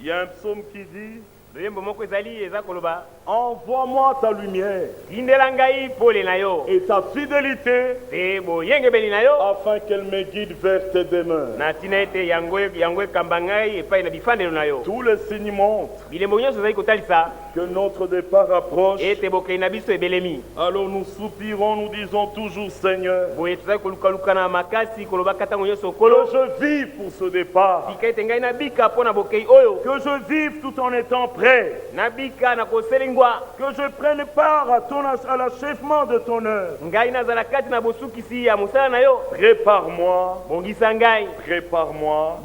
Il y a un psaume qui dit envoie-moi ta lumière et ta fidélité afin qu'elle me guide vers tes demeures. Tous les signes montrent que notre départ approche. Alors nous soupirons, nous disons toujours Seigneur, que je vive pour ce départ, que je vive tout en étant prêt, que je prenne part à l'achèvement de ton œuvre. Prépare-moi, prépare-moi,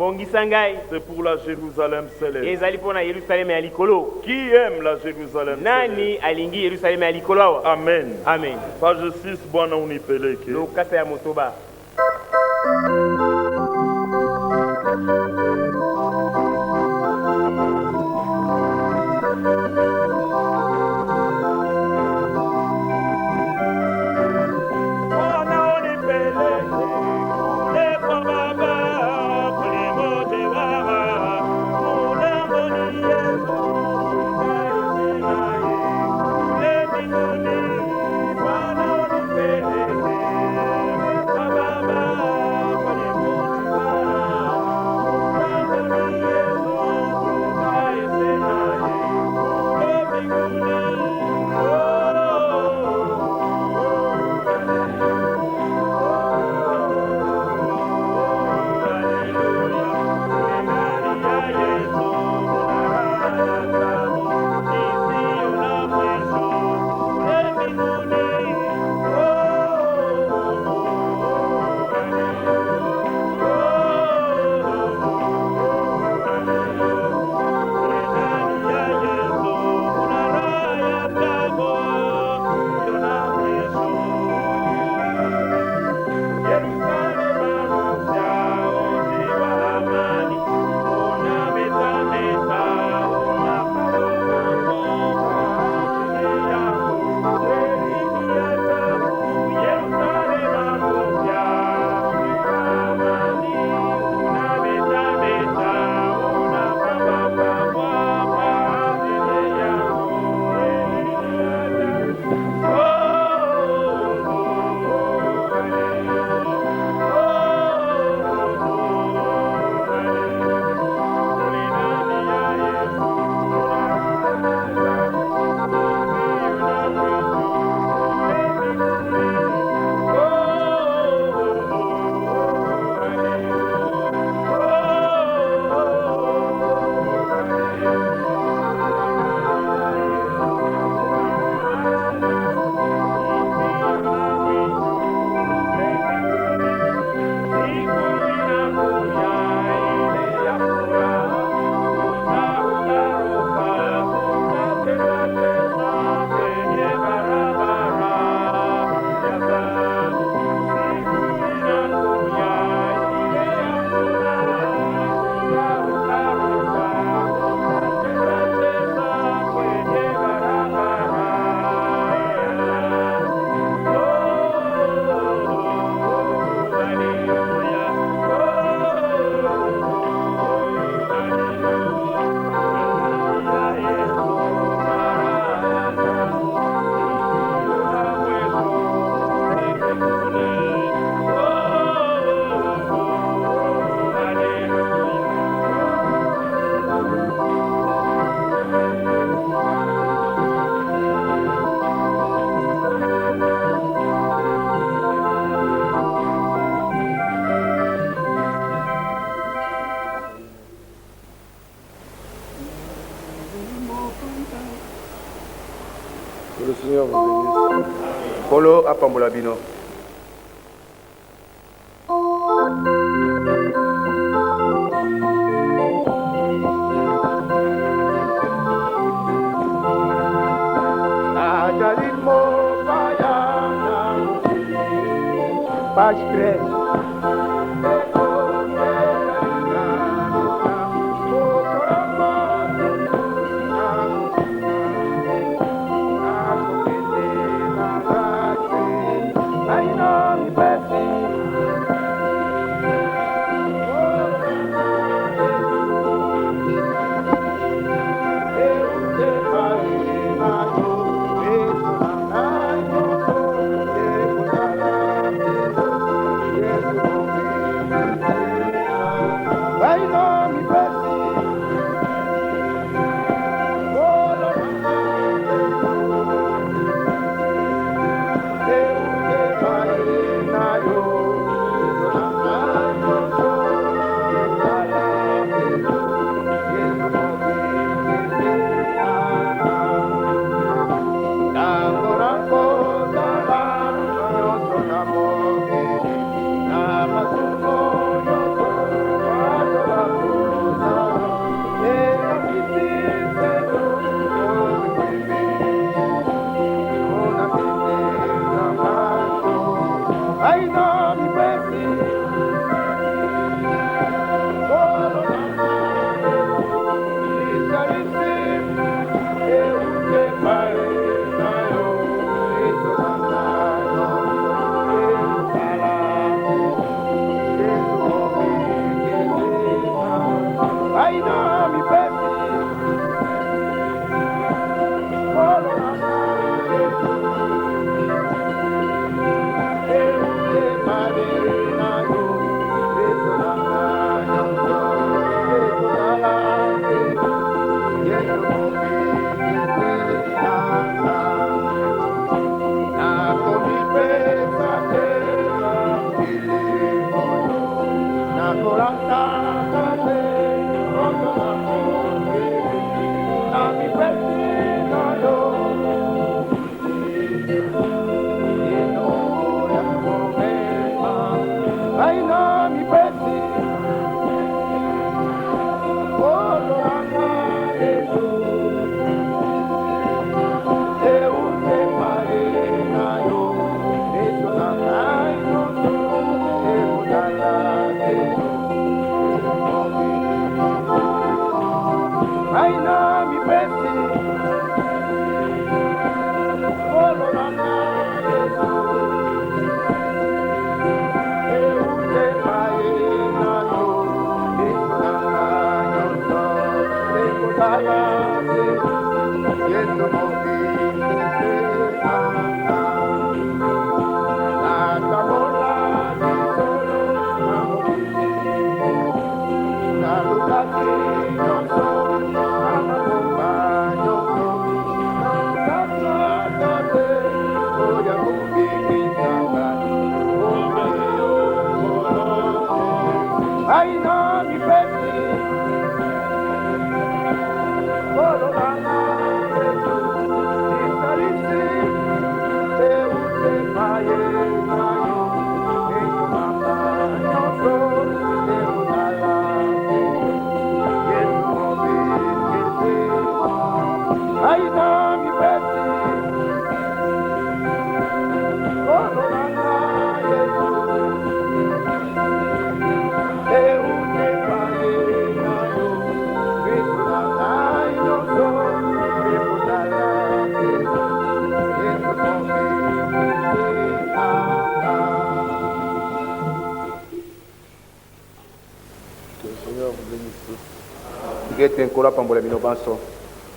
c'est pour la Jérusalem céleste. Qui aime la Jérusalem céleste? Amen. Amen. Page 6, Bwana unipeleke. Baba Que le Seigneur vous bénisse. Polo apambolabino. Page 13.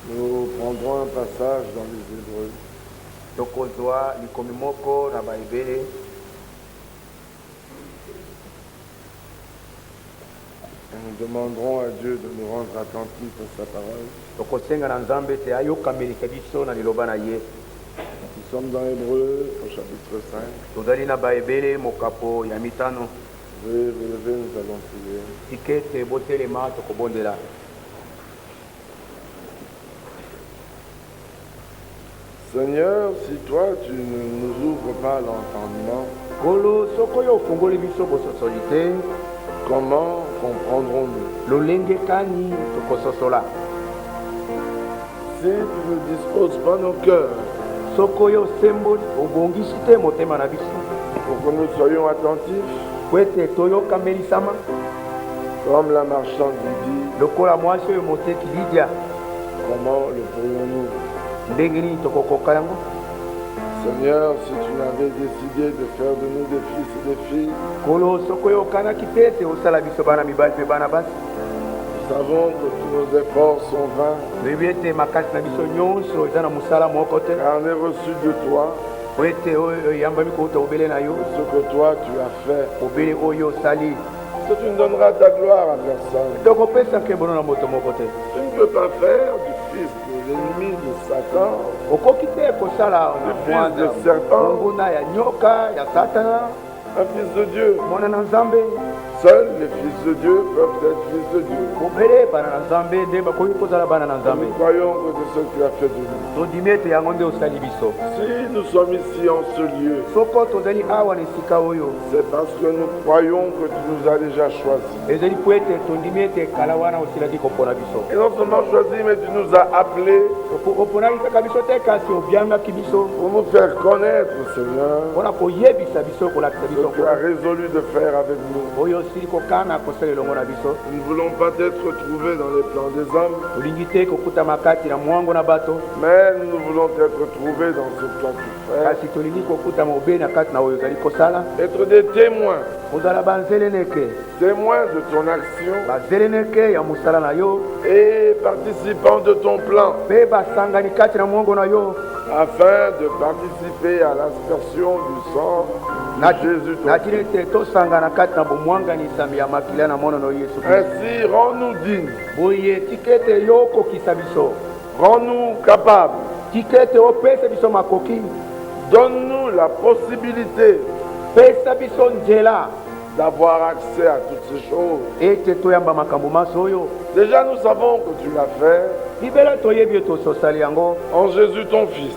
Nous prendrons un passage dans les Hébreux. Et nous demanderons à Dieu de nous rendre attentifs à sa parole. Nous sommes dans Hébreux au chapitre 5. Veuillez vous lever, nous allons prier. Seigneur, si toi tu ne nous ouvres pas l'entendement, comment comprendrons-nous? Si tu ne disposes pas nos cœurs pour que nous soyons attentifs, comme la marchande dit, comment le ferions-nous? Seigneur, si tu n'avais décidé de faire de nous des fils et des filles, nous savons que tous nos efforts sont vains, car on est reçu de toi ce que toi tu as fait. Que tu ne donneras ta gloire à personne. Tu ne peux pas faire du fils de l'ennemi de Satan, du fils de serpent, un fils de Dieu. Seuls les fils de Dieu peuvent être fils de Dieu. Nous croyons que c'est ce que tu as fait de nous. Si nous sommes ici en ce lieu, c'est parce que nous croyons que tu nous as déjà choisis. Et non seulement choisis, mais tu nous as appelés pour nous faire connaître, Seigneur, ce que tu as résolu de faire avec nous. Nous ne voulons pas être trouvés dans les plans des hommes, mais nous voulons être trouvés dans ce que toi tu fais. Être des témoins. Témoins de ton action et participants de ton plan, afin de participer à l'aspersion du sang de Jésus. Ainsi, rends-nous dignes, rends-nous capables, donne-nous la possibilité d'avoir accès à toutes ces choses. Déjà nous savons que tu l'as fait en Jésus ton Fils.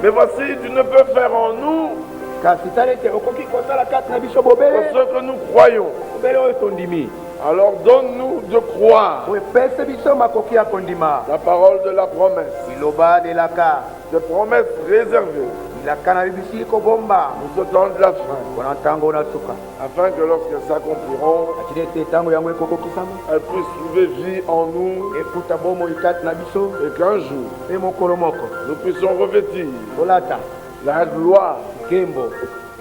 Mais voici, tu ne peux faire en nous pour ce que nous croyons. Alors donne-nous de croire la parole de la promesse, des promesses réservées pour ce temps de la fin, afin que lorsqu'elles s'accompliront, elles puissent trouver vie en nous, et qu'un jour nous puissions revêtir la gloire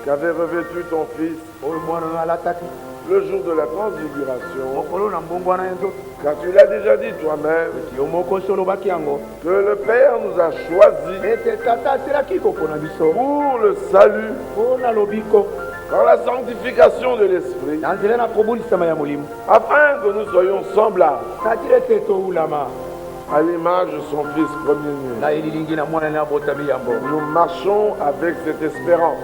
qu'avait revêtu ton Fils le jour de la transfiguration, car tu l'as déjà dit toi-même que le Père nous a choisis pour le salut, par la sanctification de l'Esprit, afin que nous soyons semblables à l'image de son Fils premier-né. Nous marchons avec cette espérance,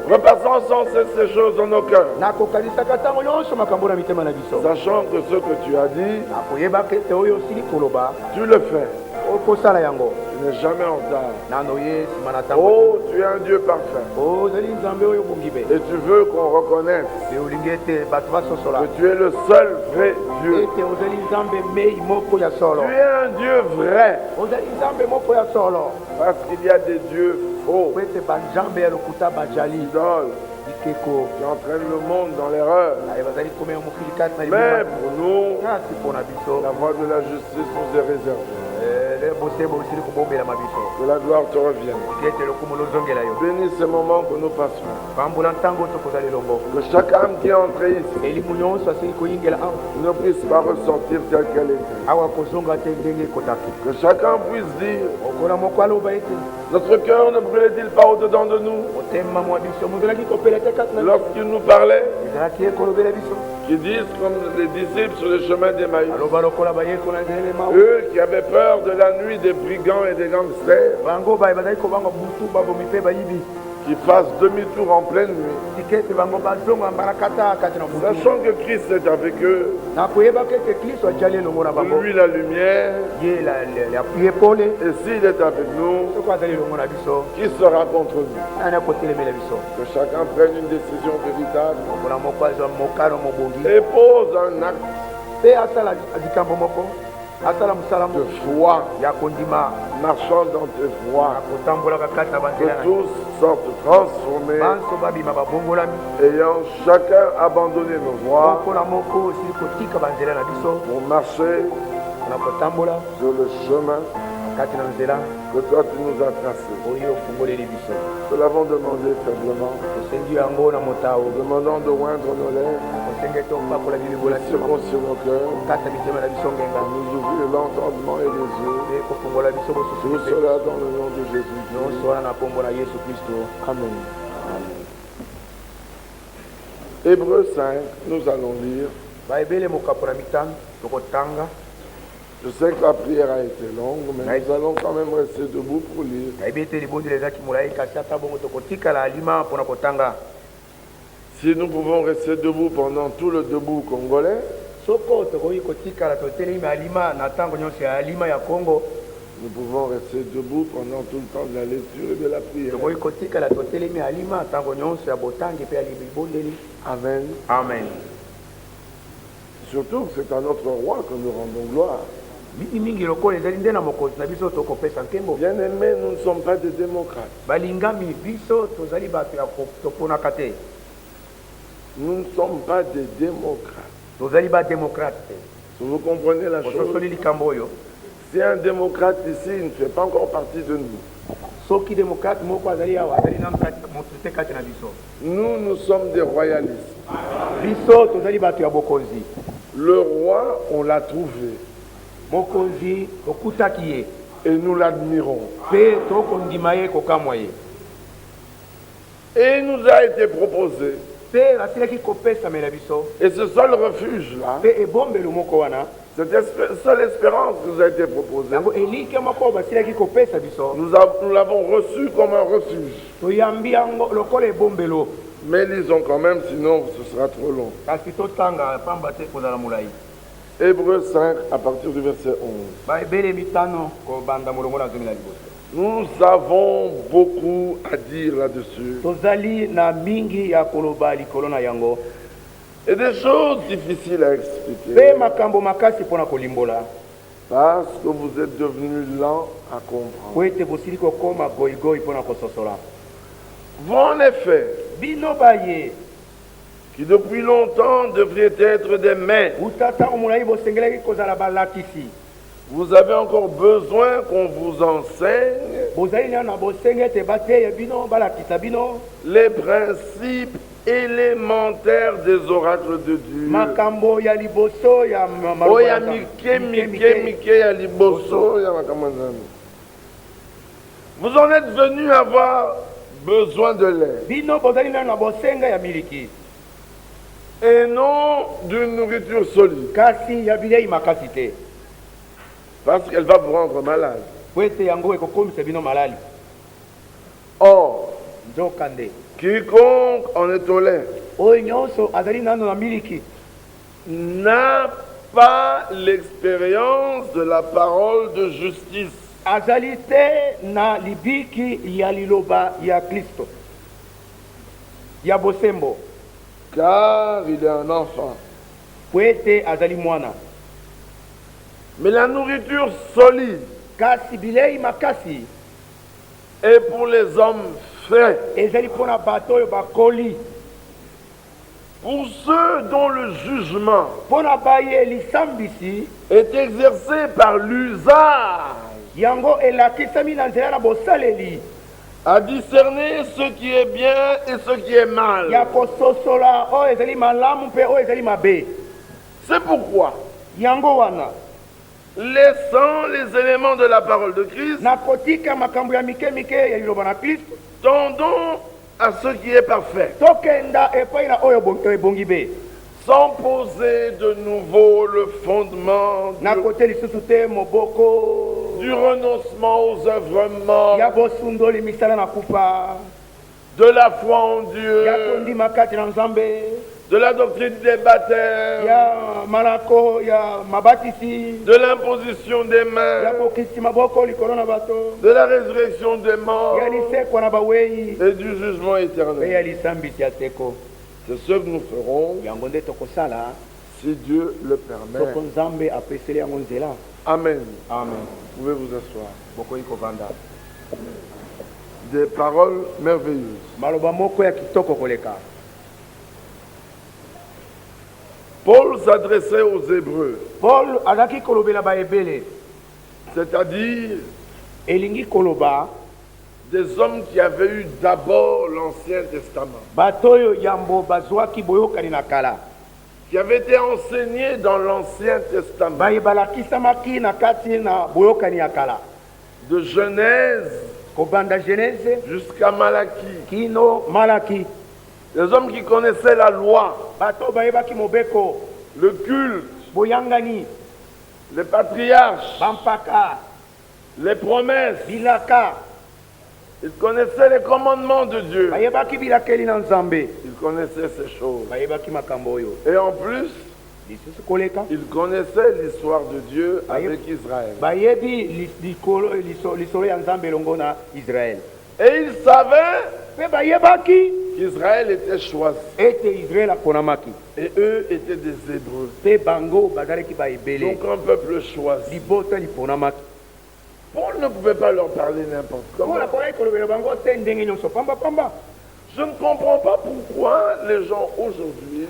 repassons sans cesse ces choses dans nos cœurs, sachant que ce que tu as dit, tu le fais. Tu n'es jamais en retard. Oh, tu es un Dieu parfait. Et tu veux qu'on reconnaisse que tu es le seul vrai Dieu. Tu es un Dieu vrai. Parce qu'il y a des dieux faux, idoles, qui entraînent le monde dans l'erreur. Mais pour nous, la voie de la justice nous est réservée. Que la gloire te revienne. Bénis ces moments que nous passons. Que chaque âme qui est entrée ici ne puisse pas ressortir telle qu'elle était. Que chacun puisse dire: notre cœur ne brûlait-il pas au-dedans de nous lorsqu'il nous parlait, qui disent comme les disciples sur le chemin d'Emmaüs, eux qui avaient peur de la nuit des brigands et des gangsters, qui fassent demi-tour en pleine nuit, sachant que Christ est avec eux, lui la lumière, et s'il est avec nous, qui sera contre nous? Que chacun prenne une décision véritable et pose un acte de foi, marchant dans tes voies, que tous sortent transformés, ayant chacun abandonné nos voies pour marcher sur le chemin que toi tu nous as tracé. Nous l'avons demandé faiblement, demandant de oindre nos lèvres, de circoncire nos cœurs, de nous ouvrir l'entendement et les yeux. Tout cela dans le nom de Jésus. Amen. Hébreux 5, nous allons lire. Je sais que la prière a été longue, mais nous allons quand même rester debout pour lire. Si nous pouvons rester debout pendant tout le debout congolais, nous pouvons rester debout pendant tout le temps de la lecture et de la prière. Amen. Amen. Surtout que c'est à notre roi que nous rendons gloire. Bien-aimés, nous ne sommes pas des démocrates. Nous ne sommes pas des démocrates. Si vous comprenez la chose, si un démocrate ici, il ne fait pas encore partie de nous. Nous sommes des royalistes. Le roi, on l'a trouvé. Et nous l'admirons. Et il nous a été proposé. Et ce seul refuge-là, cette seule espérance qui nous a été proposée, nous l'avons reçu comme un refuge. Mais lisons quand même, sinon ce sera trop long. Hébreux 5 à partir du verset 11. Nous avons beaucoup à dire là-dessus. Et des choses difficiles à expliquer. Parce que vous êtes devenus lents à comprendre. Vous en effet, qui depuis longtemps devraient être des maîtres, vous avez encore besoin qu'on vous enseigne les principes élémentaires des oracles de Dieu. Vous en êtes venus avoir besoin de lait et non d'une nourriture solide, parce qu'elle va vous rendre malade. Or, quiconque en est au lait n'a pas l'expérience de la parole de justice, car il est un enfant. Mais la nourriture solide est pour les hommes faits, pour ceux dont le jugement est exercé par l'usage, à discerner ce qui est bien et ce qui est mal. C'est pourquoi, laissant les éléments de la parole de Christ, tendons à ce qui est parfait, sans poser de nouveau le fondement du renoncement aux œuvres mortes, de la foi en Dieu, de la doctrine des baptêmes, de l'imposition des mains, de la résurrection des morts et du jugement éternel. C'est ce que nous ferons si Dieu le permet. Amen. Amen. Vous pouvez vous asseoir. Des paroles merveilleuses. Paul s'adressait aux Hébreux, c'est-à-dire des hommes qui avaient eu d'abord l'Ancien Testament, qui avaient été enseignés dans l'Ancien Testament, de Genèse jusqu'à Malachie. Des hommes qui connaissaient la loi, le culte, les patriarches, les promesses. Ils connaissaient les commandements de Dieu. Ils connaissaient ces choses. Et en plus, ils connaissaient l'histoire de Dieu avec Israël. Et ils savaient qu'Israël était choisi. Et eux étaient des Hébreux. Donc un peuple choisi. Paul ne pouvait pas leur parler n'importe comment. Je ne comprends pas pourquoi les gens aujourd'hui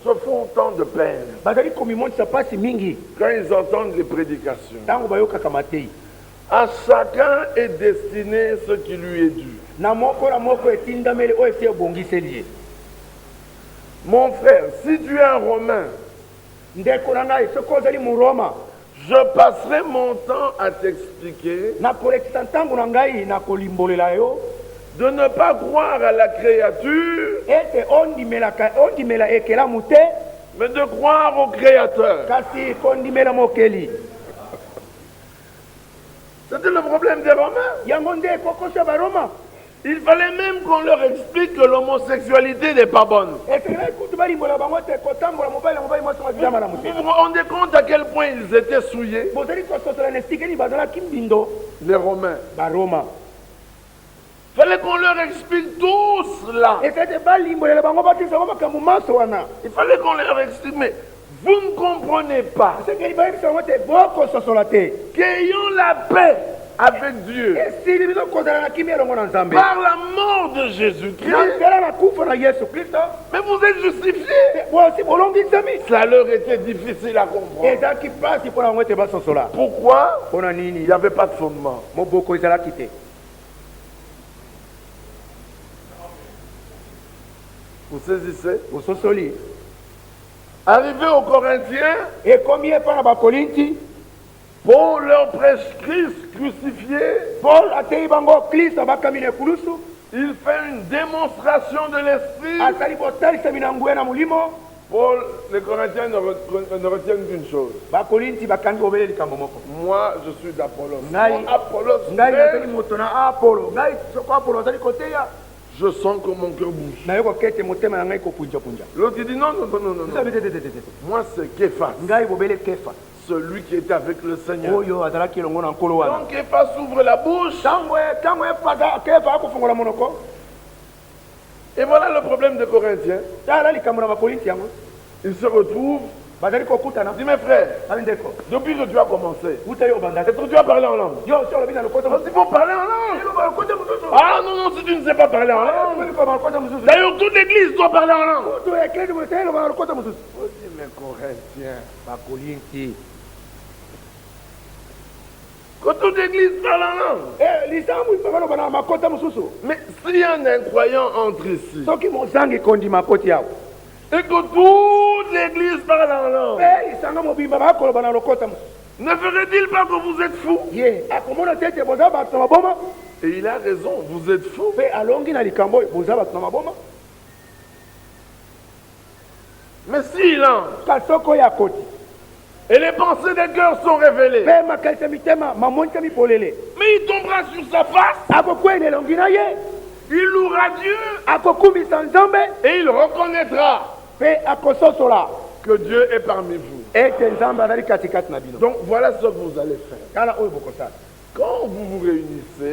se font tant de peine quand ils entendent les prédications. À chacun est destiné ce qui lui est dû. Mon frère, si tu es un Romain, je passerai mon temps à t'expliquer de ne pas croire à la créature, mais de croire au Créateur. C'était le problème des Romains. Il fallait même qu'on leur explique que l'homosexualité n'est pas bonne. Vous vous rendez compte à quel point ils étaient souillés? Les Romains. Il fallait qu'on leur explique tout cela. Il fallait qu'on leur explique, mais vous ne comprenez pas qu'ayant la paix avec Dieu par la mort de Jésus-Christ, mais vous êtes justifiés. Ça leur était difficile à comprendre. Pourquoi? Il n'y avait pas de fondement. Vous saisissez? Arrivé aux Corinthiens, Paul leur prêche Christ crucifié. Il fait une démonstration de l'esprit. Paul, les Corinthiens ne retiennent qu'une chose. Moi, je suis d'Apollos. Je sens que mon cœur bouge. L'autre dit non. Moi, c'est Képhas. Celui qui était avec le Seigneur. Donc Képhas ouvre la bouche. Et voilà le problème des Corinthiens. Ils se retrouvent. Dis mes frères, depuis que tu as commencé, est-ce que tu as parlé en langue? Il faut parler en langue. Ah non, si tu ne sais pas parler en langue. D'ailleurs, toute l'église doit parler en langue. Oh, dis mes Corinthiens, que toute l'église parle en langue. Mais s'il y a un incroyant entre ici, et que toute l'église parle en langue, ne ferait-il pas que vous êtes fous? Et il a raison, vous êtes fous. Mais s'il entre Et les pensées des cœurs sont révélées. Mais il tombera sur sa face. Il louera Dieu. Et il reconnaîtra que Dieu est parmi vous. Donc voilà ce que vous allez faire. Quand vous vous réunissez,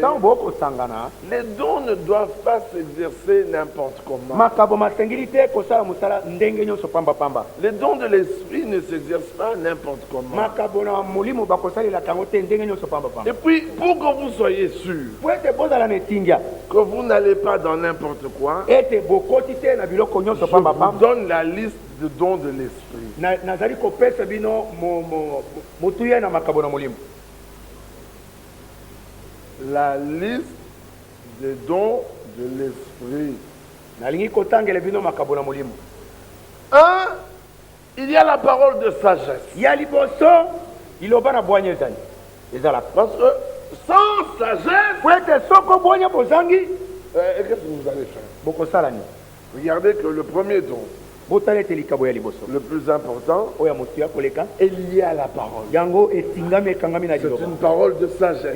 les dons ne doivent pas s'exercer n'importe comment. Les dons de l'esprit ne s'exercent pas n'importe comment. Et puis, pour que vous soyez sûr que vous n'allez pas dans n'importe quoi, je vous donne la liste de dons de l'esprit. La liste des dons de l'esprit. Un, il y a la parole de sagesse. Parce que sans sagesse, qu'est-ce que vous allez faire? Regardez que le premier don, le plus important, est lié à la parole. C'est une parole de sagesse.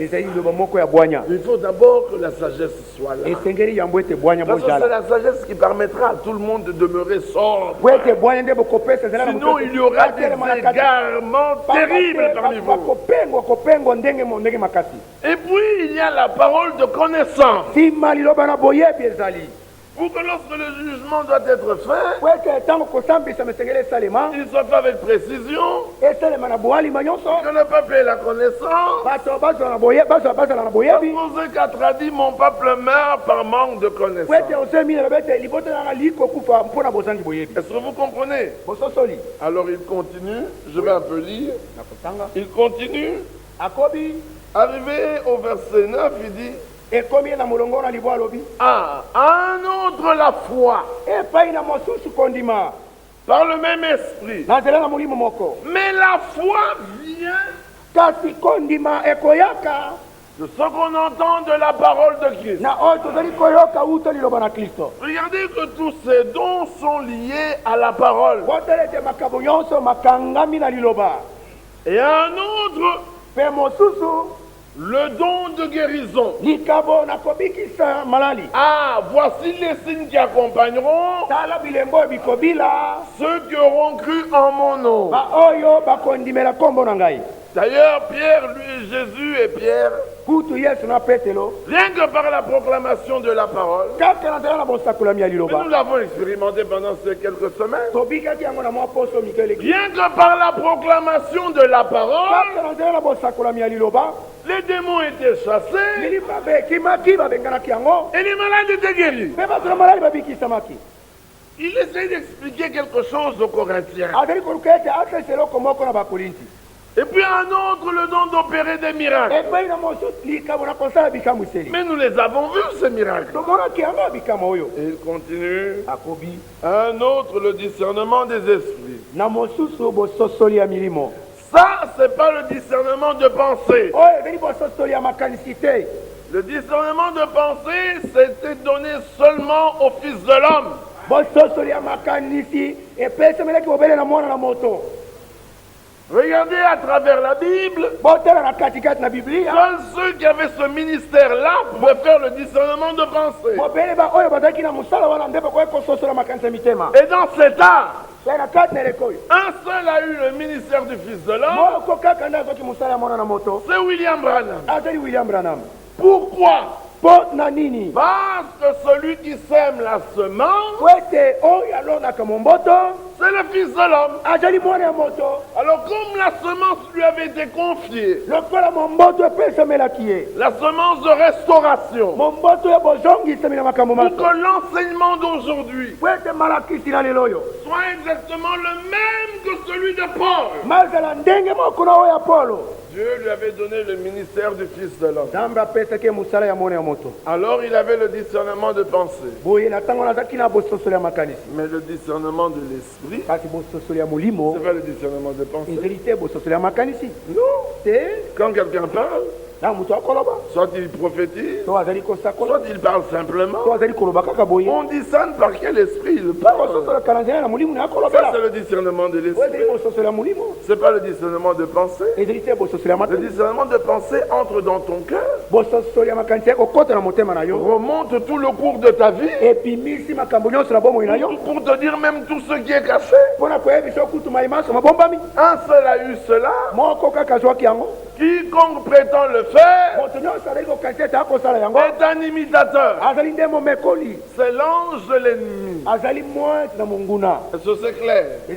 Il faut d'abord que la sagesse soit là. Parce que c'est la sagesse qui permettra à tout le monde de demeurer sobre. Sinon, il y aura des égarements terribles parmi vous. Et puis, il y a la parole de connaissance. Pour que lorsque le jugement doit être fait, il soit fait avec précision, que le peuple ait la connaissance. Moïse a dit, mon peuple meurt par manque de connaissance. Est-ce que vous comprenez? Alors il continue, je vais un peu lire. Il continue. Arrivé au verset 9, il dit, ah, un autre la foi par le même esprit. Mais la foi vient de ce qu'on entend de la parole de Christ. Regardez que tous ces dons sont liés à la parole. Et un autre, le don de guérison. Ah, voici les signes qui accompagneront ceux qui auront cru en mon nom. D'ailleurs, Pierre, lui, Jésus et Pierre, rien que par la proclamation de la parole, mais nous l'avons expérimenté pendant ces quelques semaines, rien que par la proclamation de la parole, les démons étaient chassés et les malades étaient guéris. Il essaie d'expliquer quelque chose aux Corinthiens. Et puis un autre, le don d'opérer des miracles. Mais nous les avons vus, ces miracles. Et il continue. Un autre, le discernement des esprits. Ça, c'est pas le discernement de pensée. Le discernement de pensée, c'était donné seulement au Fils de l'homme. Regardez à travers la Bible, seuls ceux qui avaient ce ministère-là pouvaient faire le discernement de pensée. Et dans cet art, un seul a eu le ministère du Fils de l'homme, c'est William Branham. Pourquoi? Parce que celui qui sème la semence, c'est le Fils de l'homme. Alors comme la semence lui avait été confiée, la semence de restauration, pour que l'enseignement d'aujourd'hui soit exactement le même que celui de Paul, Dieu lui avait donné le ministère du Fils de l'homme. Alors il avait le discernement de pensée. Mais le discernement de l'esprit, c'est pas le discernement de pensée. Non. Quand quelqu'un parle, soit il prophétise, soit il parle simplement. On discerne par quel esprit il parle. Ça, c'est le discernement de l'esprit. Ce n'est pas le discernement de pensée. Le discernement de pensée entre dans ton cœur. Remonte tout le cours de ta vie. Pour te dire même tout ce qui est caché. Un seul a eu cela. Quiconque prétend le faire est un imitateur. C'est l'ange de l'ennemi. Est-ce que c'est clair? Je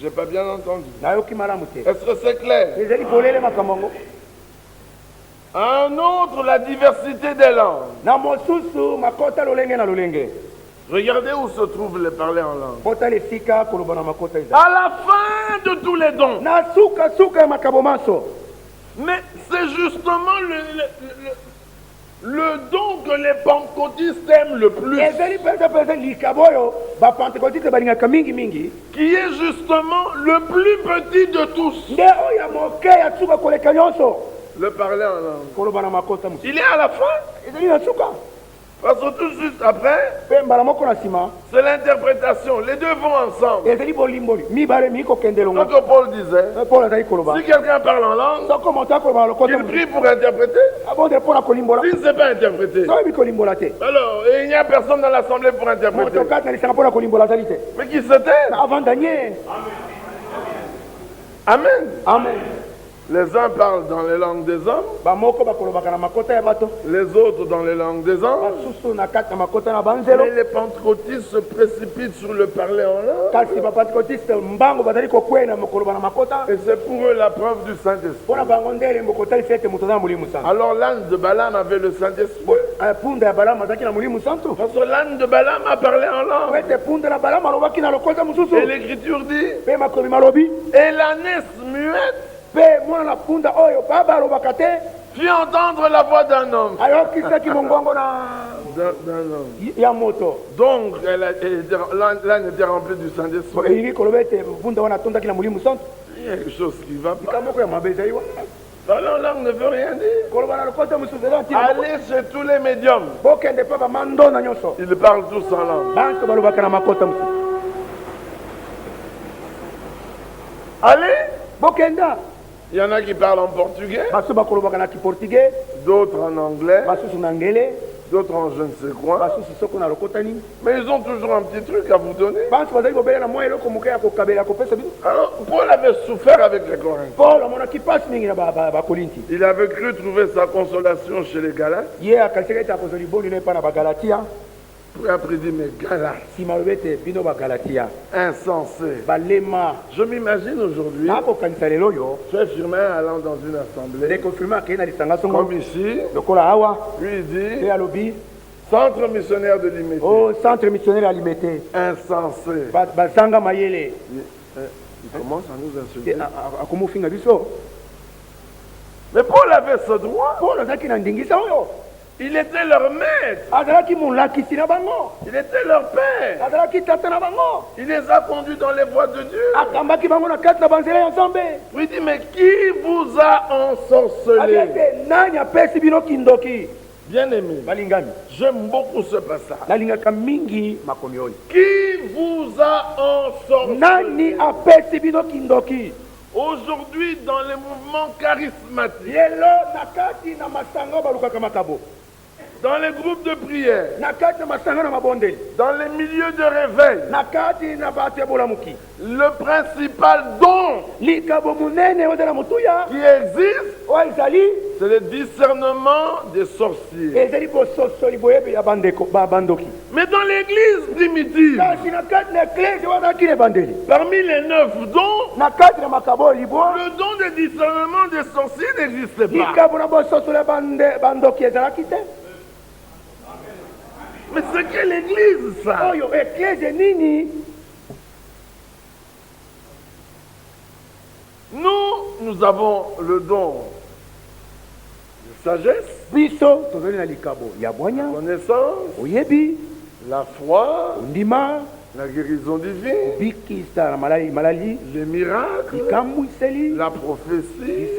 n'ai pas bien entendu. Est-ce que c'est clair? Un autre, la diversité des langues. Regardez où se trouve le parler en langue. À la fin de tous les dons. Mais c'est justement le don que les pentecôtistes aiment le plus. Qui est justement le plus petit de tous. Le parler en langue. Il est à la fin. Parce que tout de suite après, c'est l'interprétation. Les deux vont ensemble. Donc Paul disait, si quelqu'un parle en langue, il prie pour interpréter. S'il ne sait pas interpréter, alors il n'y a personne dans l'assemblée pour interpréter. Mais qui se tait. Amen. Amen. Les uns parlent dans les langues des hommes, les autres dans les langues des anges. Mais les pentecôtistes se précipitent sur le parler en langue. Et c'est pour eux la preuve du Saint-Esprit. Alors l'âne de Balaam avait le Saint-Esprit. Parce que l'âne de Balaam a parlé en langue. Et l'Écriture dit, et l'ânesse muette fit entendre la voix d'un homme. Donc, l'âne était rempli du Saint-Esprit. Il y a quelque chose qui va pas. Parler en langue ne veut rien dire. Allez chez tous les médiums. Ils parlent tous en langue. Allez. Il y en a qui parlent en portugais, d'autres en anglais, d'autres en je ne sais quoi. Mais ils ont toujours un petit truc à vous donner. Alors, Paul avait souffert avec les Corinthiens. Il avait cru trouver sa consolation chez les Galates. Puis après il dit, mais Galates, insensé. Je m'imagine aujourd'hui, Frère Firmin allant dans une assemblée, comme ici, lui il dit, centre missionnaire de Limité. Oh, centre missionnaire à Limité. Insensé. Bazanga Mayele. Il commence à nous insulter. Mais Paul avait ce droit. Il était leur maître. Il était leur père. Il les a conduits dans les voies de Dieu. Puis il dit, mais qui vous a ensorcelé? Bien aimé, j'aime beaucoup ce passage. Qui vous a ensorcelé? Aujourd'hui, dans les mouvements charismatiques, dans les groupes de prière, dans les milieux de réveil, le principal don qui existe, c'est le discernement des sorciers. Mais dans l'église primitive, parmi les 9 dons, le don de discernement des sorciers n'existait pas. Mais c'est quelle église ça? Nous avons le don de sagesse, la connaissance, la foi, La guérison divine, les miracles, la prophétie,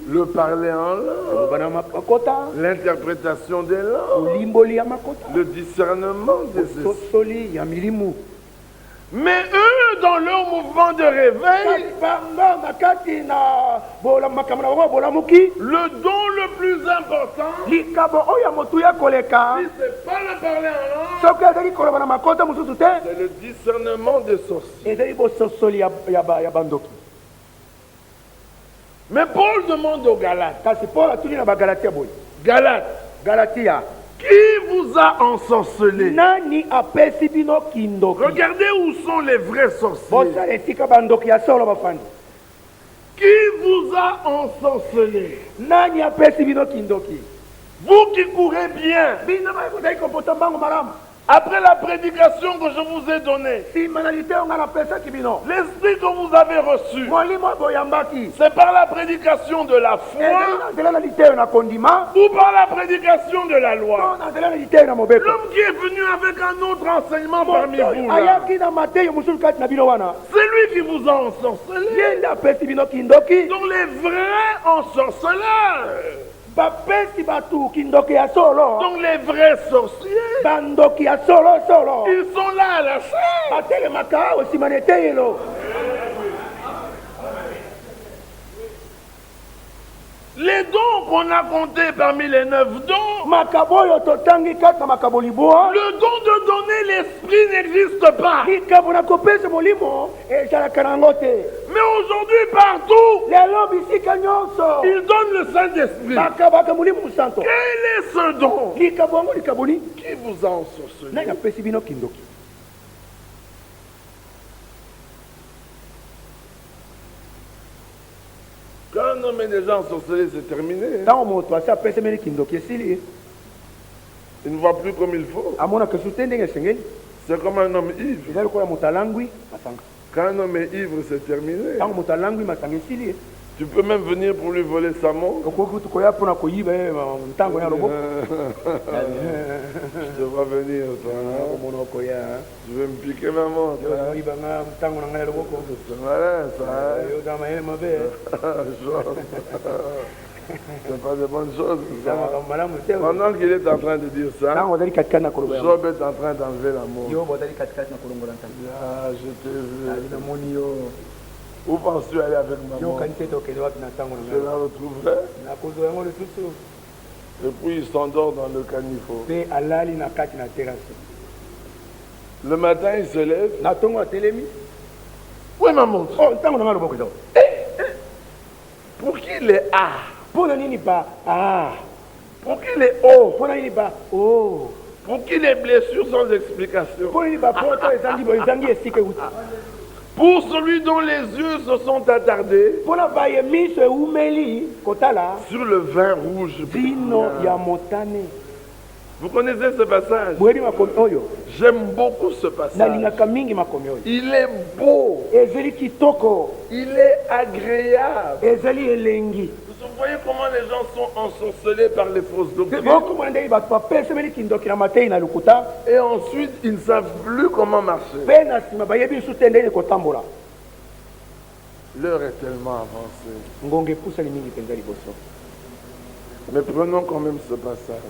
le parler en langue, l'interprétation des langues, le discernement des esprits. Mais eux, dans leur mouvement de réveil, le don le plus important, si c'est pas le parler en langue, c'est le discernement des sorciers. Mais Paul demande aux Galates, Galates, qui vous a ensorcelé? Regardez où sont les vrais sorciers. Qui vous a ensorcelé? Vous qui courez bien. Après la prédication que je vous ai donnée, l'esprit que vous avez reçu, c'est par la prédication de la foi ou par la prédication de la loi. L'homme qui est venu avec un autre enseignement parmi vous, là, c'est lui qui vous a ensorcelé. Donc les vrais ensorceleurs, donc les vrais sorciers, ils sont là à la scène. Les dons qu'on a comptés parmi les 9 dons, le don de donner l'esprit n'existe pas. Mais aujourd'hui, partout, ils donnent le Saint-Esprit. Quel est ce don? Qui vous a ensorcelé? Quand un homme est déjà ensorcelé, c'est terminé. Il ne voit plus comme il faut. C'est comme un homme ivre. Quand un homme est ivre, c'est terminé. Tu peux même venir pour lui voler sa montre. Je devrais venir, toi. Je vais me piquer ma montre. C'est malin, ça. C'est pas de bonnes choses. Pendant qu'il est en train de dire ça, Job est en train d'enlever la montre. Ah, je t'ai vu. Où penses-tu aller avec ma montre? Je la retrouverai. Et puis il s'endort dans le caniveau. Le matin, il se lève. Où est ma montre? Pour qui les A? Pour qui les O? Pour qui les blessures sans explication? Pour celui dont les yeux se sont attardés sur le vin rouge. Vous connaissez ce passage? J'aime beaucoup ce passage. Il est beau. Il est agréable. Vous voyez comment les gens sont ensorcelés par les fausses doctrines. Et ensuite, ils ne savent plus comment marcher. L'heure est tellement avancée. Mais prenons quand même ce passage.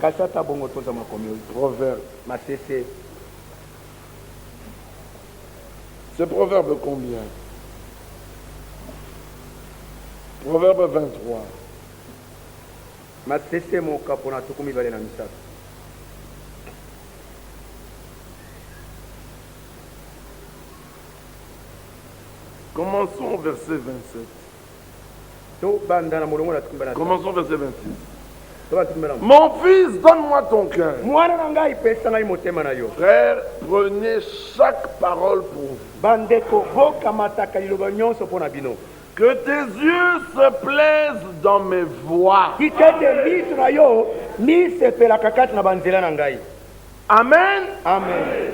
Proverbe. C'est Proverbe combien? Proverbe 23. Commençons au verset 27. Commençons au verset 26. Mon fils, donne-moi ton cœur. Frère, prenez chaque parole pour vous. Que tes yeux se plaisent dans mes voies. Amen. Amen.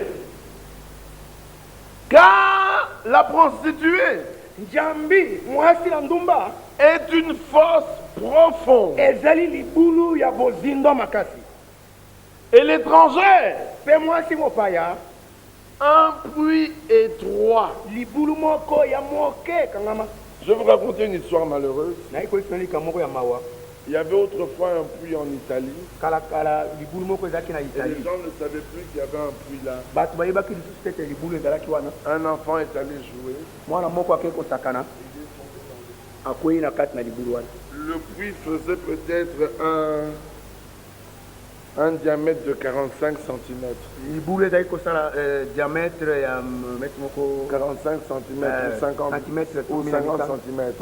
Car la prostituée est une fosse profonde. Et l'étrangère Un puits étroit. Je vais vous raconter une histoire malheureuse. Il y avait autrefois un puits en Italie. Et les gens ne savaient plus qu'il y avait un puits là. Un enfant est allé jouer. Le puits faisait peut-être un diamètre de 45 cm. 45 cm ou 50 cm.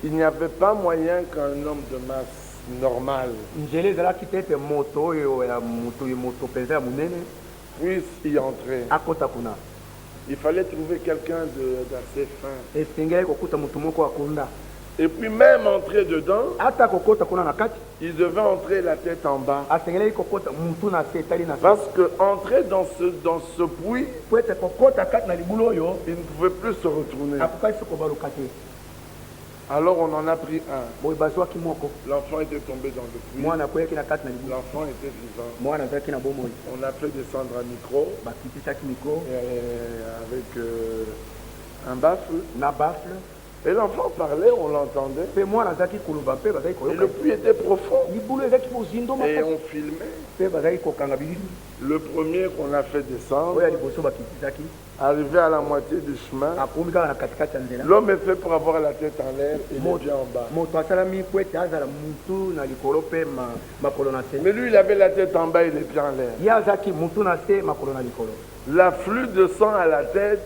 Il n'y avait pas moyen qu'un homme de masse normal puisse y entrer. Il fallait trouver quelqu'un d'assez fin. Et puis même entrer dedans, il devait entrer la tête en bas. Parce que entrer dans ce puits, il ne pouvait plus se retourner. Alors on en a pris un. L'enfant était tombé dans le puits. L'enfant était vivant. On a fait descendre un micro avec un baffle. Et l'enfant parlait, on l'entendait. Et le puits était profond. Et on filmait. Le premier qu'on a fait descendre, arrivé à la moitié du chemin, l'homme est fait pour avoir la tête en l'air et les pieds en bas. Mais lui, il avait la tête en bas et les pieds en l'air. L'afflux de sang à la tête,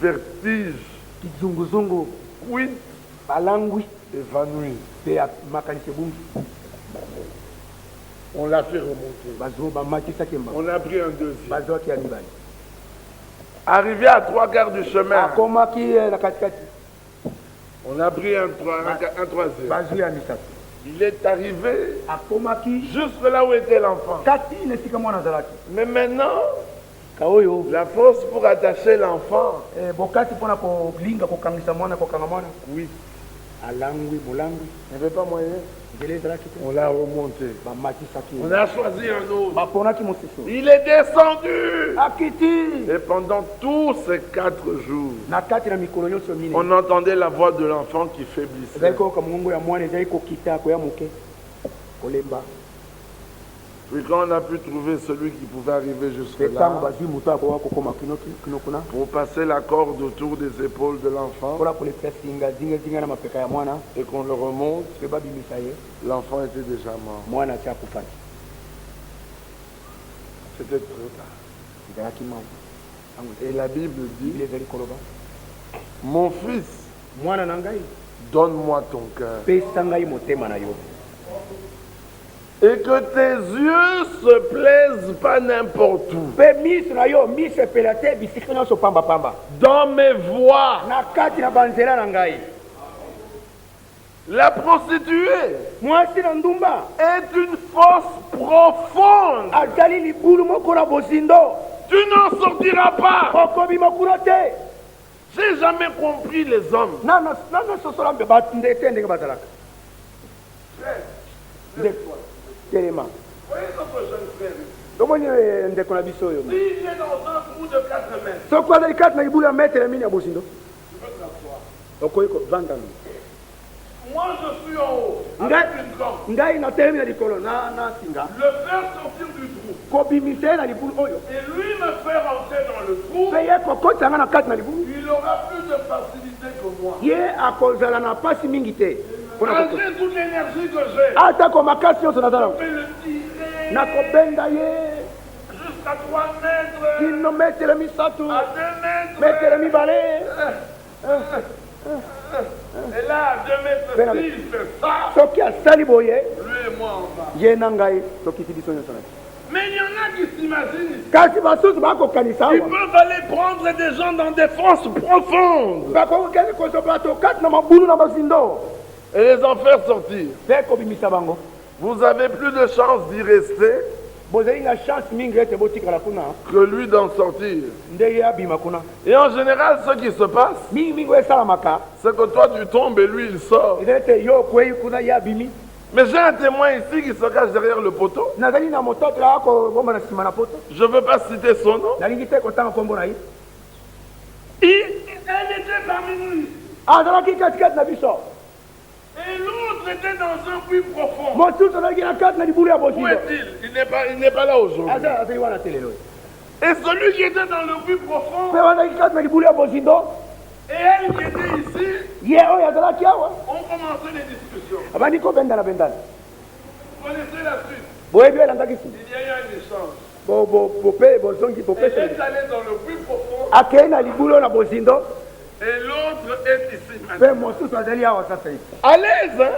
vertige, quid, évanoui. On l'a fait remonter. On a pris un deuxième. Arrivé à 3/4 du chemin, on a pris un troisième. Il est arrivé juste là où était l'enfant. Mais maintenant, la force pour attacher l'enfant, oui, il n'y avait pas moyen. On l'a remonté. On a choisi un autre. Il est descendu. Et pendant tous ces 4 jours, on entendait la voix de l'enfant qui faiblissait. Puis quand on a pu trouver celui qui pouvait arriver jusque-là, pour passer la corde autour des épaules de l'enfant, et qu'on le remonte, l'enfant était déjà mort. C'était trop tard. Et la Bible dit, mon fils, donne-moi ton cœur. Et que tes yeux se plaisent pas n'importe où. Dans mes voies. La prostituée est une fosse profonde. Tu n'en sortiras pas. J'ai jamais compris les hommes. Voyez notre jeune frère. S'il est dans un trou de 4 mètres, tu peux t'asseoir. Moi je suis en haut avec une corde. Le faire sortir du trou. Et lui me faire entrer dans le trou. Il aura plus de facilité que moi. Malgré toute l'énergie que j'ai, je peux le tirer jusqu'à 3 mètres, à 2 mètres. Et là, à 2 mètres, s'il fait ça, lui et moi en bas. Mais il y en a qui s'imaginent. Ils peuvent aller prendre des gens dans des fosses profondes et les en faire sortir. Vous avez plus de chance d'y rester que lui d'en sortir. Et en général, ce qui se passe, c'est que toi tu tombes et lui il sort. Mais j'ai un témoin ici qui se cache derrière le poteau. Je ne veux pas citer son nom. Elle était parmi nous. Et l'autre était dans un puits profond. Où est-il? Il n'est pas là aujourd'hui. Et celui qui était dans le puits profond, et elle qui était ici, ont commencé les discussions. Vous connaissez la suite? Il y a eu un échange. Elle est allée dans le puits profond. Et l'autre est ici maintenant. À l'aise, hein?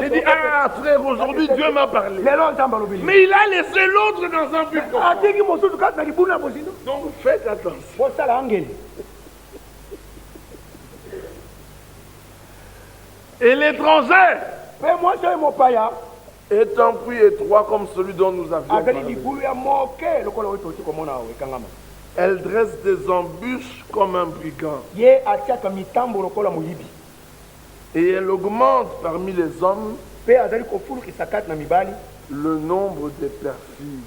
Il dit, ah frère, aujourd'hui Dieu m'a parlé. Mais il a laissé l'autre dans un puits profond. Donc faites attention. Et l'étranger est un puits étroit comme celui dont nous avions parlé. Elle dresse des embûches comme un brigand. Et elle augmente parmi les hommes le nombre des perfides.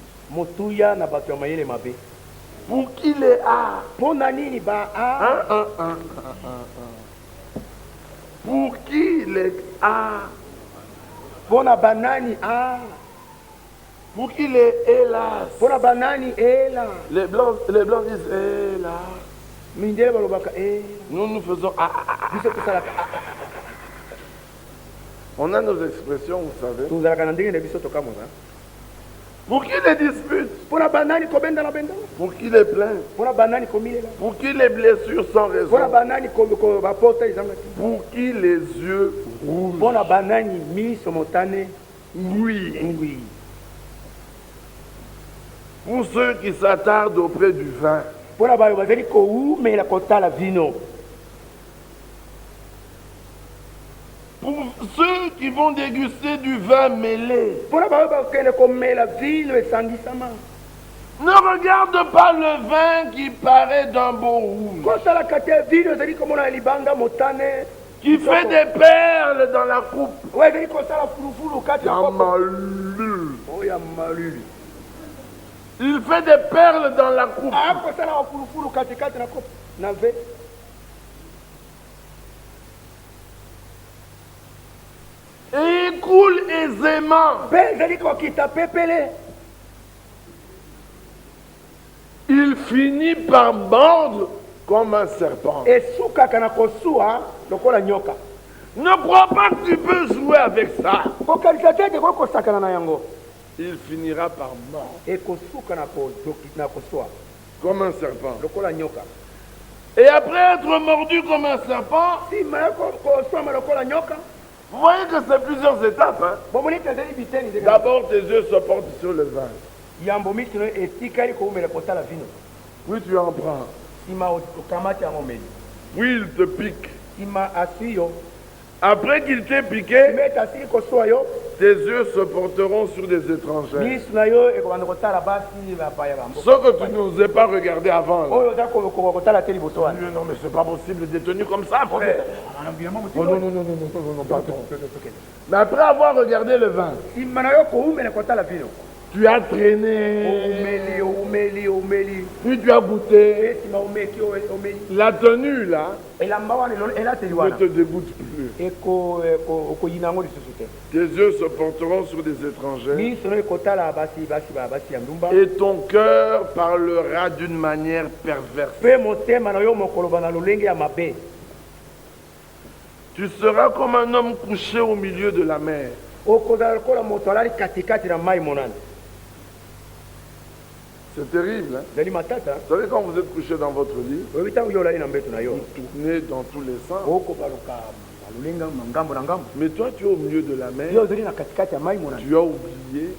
Pour qui les a? Pour qui les a? Pour qui les hélas? Les blancs disent hélas. Nous faisons On a nos expressions, vous savez. Pour qui les disputes? Pour qui les plaintes? Pour qui les blessures sans raison? Pour qui les yeux rouges? Oui. Pour ceux qui s'attardent auprès du vin. Pour ceux qui vont déguster du vin mêlé. Ne regarde pas le vin qui paraît d'un beau rouge, qui fait des perles dans la coupe. Il fait des perles dans la coupe. Et il coule aisément. Il finit par mordre comme un serpent. Ne crois pas que tu peux jouer avec ça. Il finira par mordre comme un serpent. Et après être mordu comme un serpent, vous voyez que c'est plusieurs étapes. Hein? D'abord, tes yeux se portent sur le vin. Puis tu en prends. Puis il te pique. Après qu'il t'ait piqué, tes yeux se porteront sur des étrangers. Ce que tu n'osais pas regarder avant. Non, mais c'est pas possible d'être tenu comme ça, frère. Oh, non, pardon. Mais après avoir regardé le vin, tu as traîné, puis tu as goûté. La tenue là ne te dégoûte plus. Tes yeux se porteront sur des étrangers et ton cœur parlera d'une manière perverse. Tu seras comme un homme couché au milieu de la mer. C'est terrible, hein? Vous savez, quand vous êtes couché dans votre lit, vous tournez dans tous les sens. Mais toi, tu es au milieu de la mer. Tu as oublié.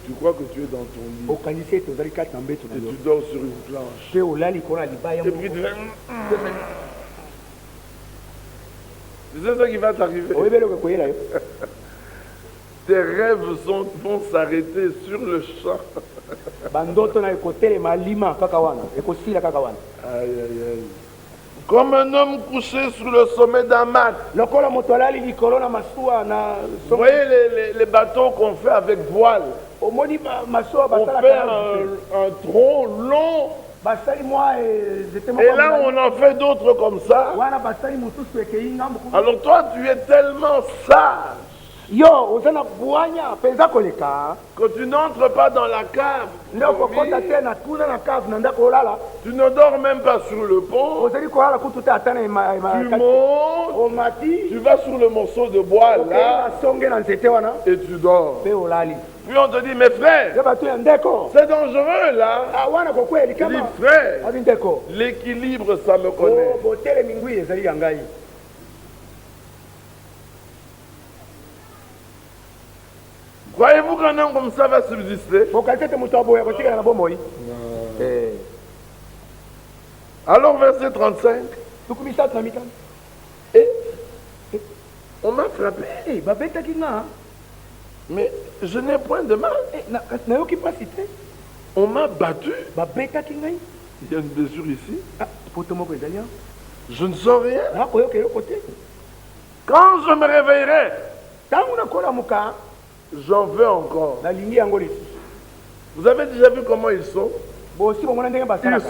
Tu crois que tu es dans ton lit. Et tu dors sur une planche. Et puis tu fais... Tu sais ce qui va t'arriver? Tes rêves vont s'arrêter sur le champ. Aïe, aïe, aïe. Comme un homme couché sur le sommet d'un mât. Vous voyez les bateaux qu'on fait avec voile. On fait un tronc long. Et là, on en fait d'autres comme ça. Alors toi, tu es tellement sage que tu n'entres pas dans la cave. Tu ne dors même pas sur le pont. Tu montes, tu vas sur le morceau de bois là et tu dors. Puis on te dit, mes frères, c'est dangereux là. Tu dis, frère, l'équilibre, ça me connaît. Croyez-vous qu'un homme comme ça va subsister? Alors, verset 35. Et on m'a frappé. Mais je n'ai point de mal. On m'a battu. Il y a une blessure ici. Je ne sens rien. Quand je me réveillerai, j'en veux encore. Vous avez déjà vu comment ils sont? Ils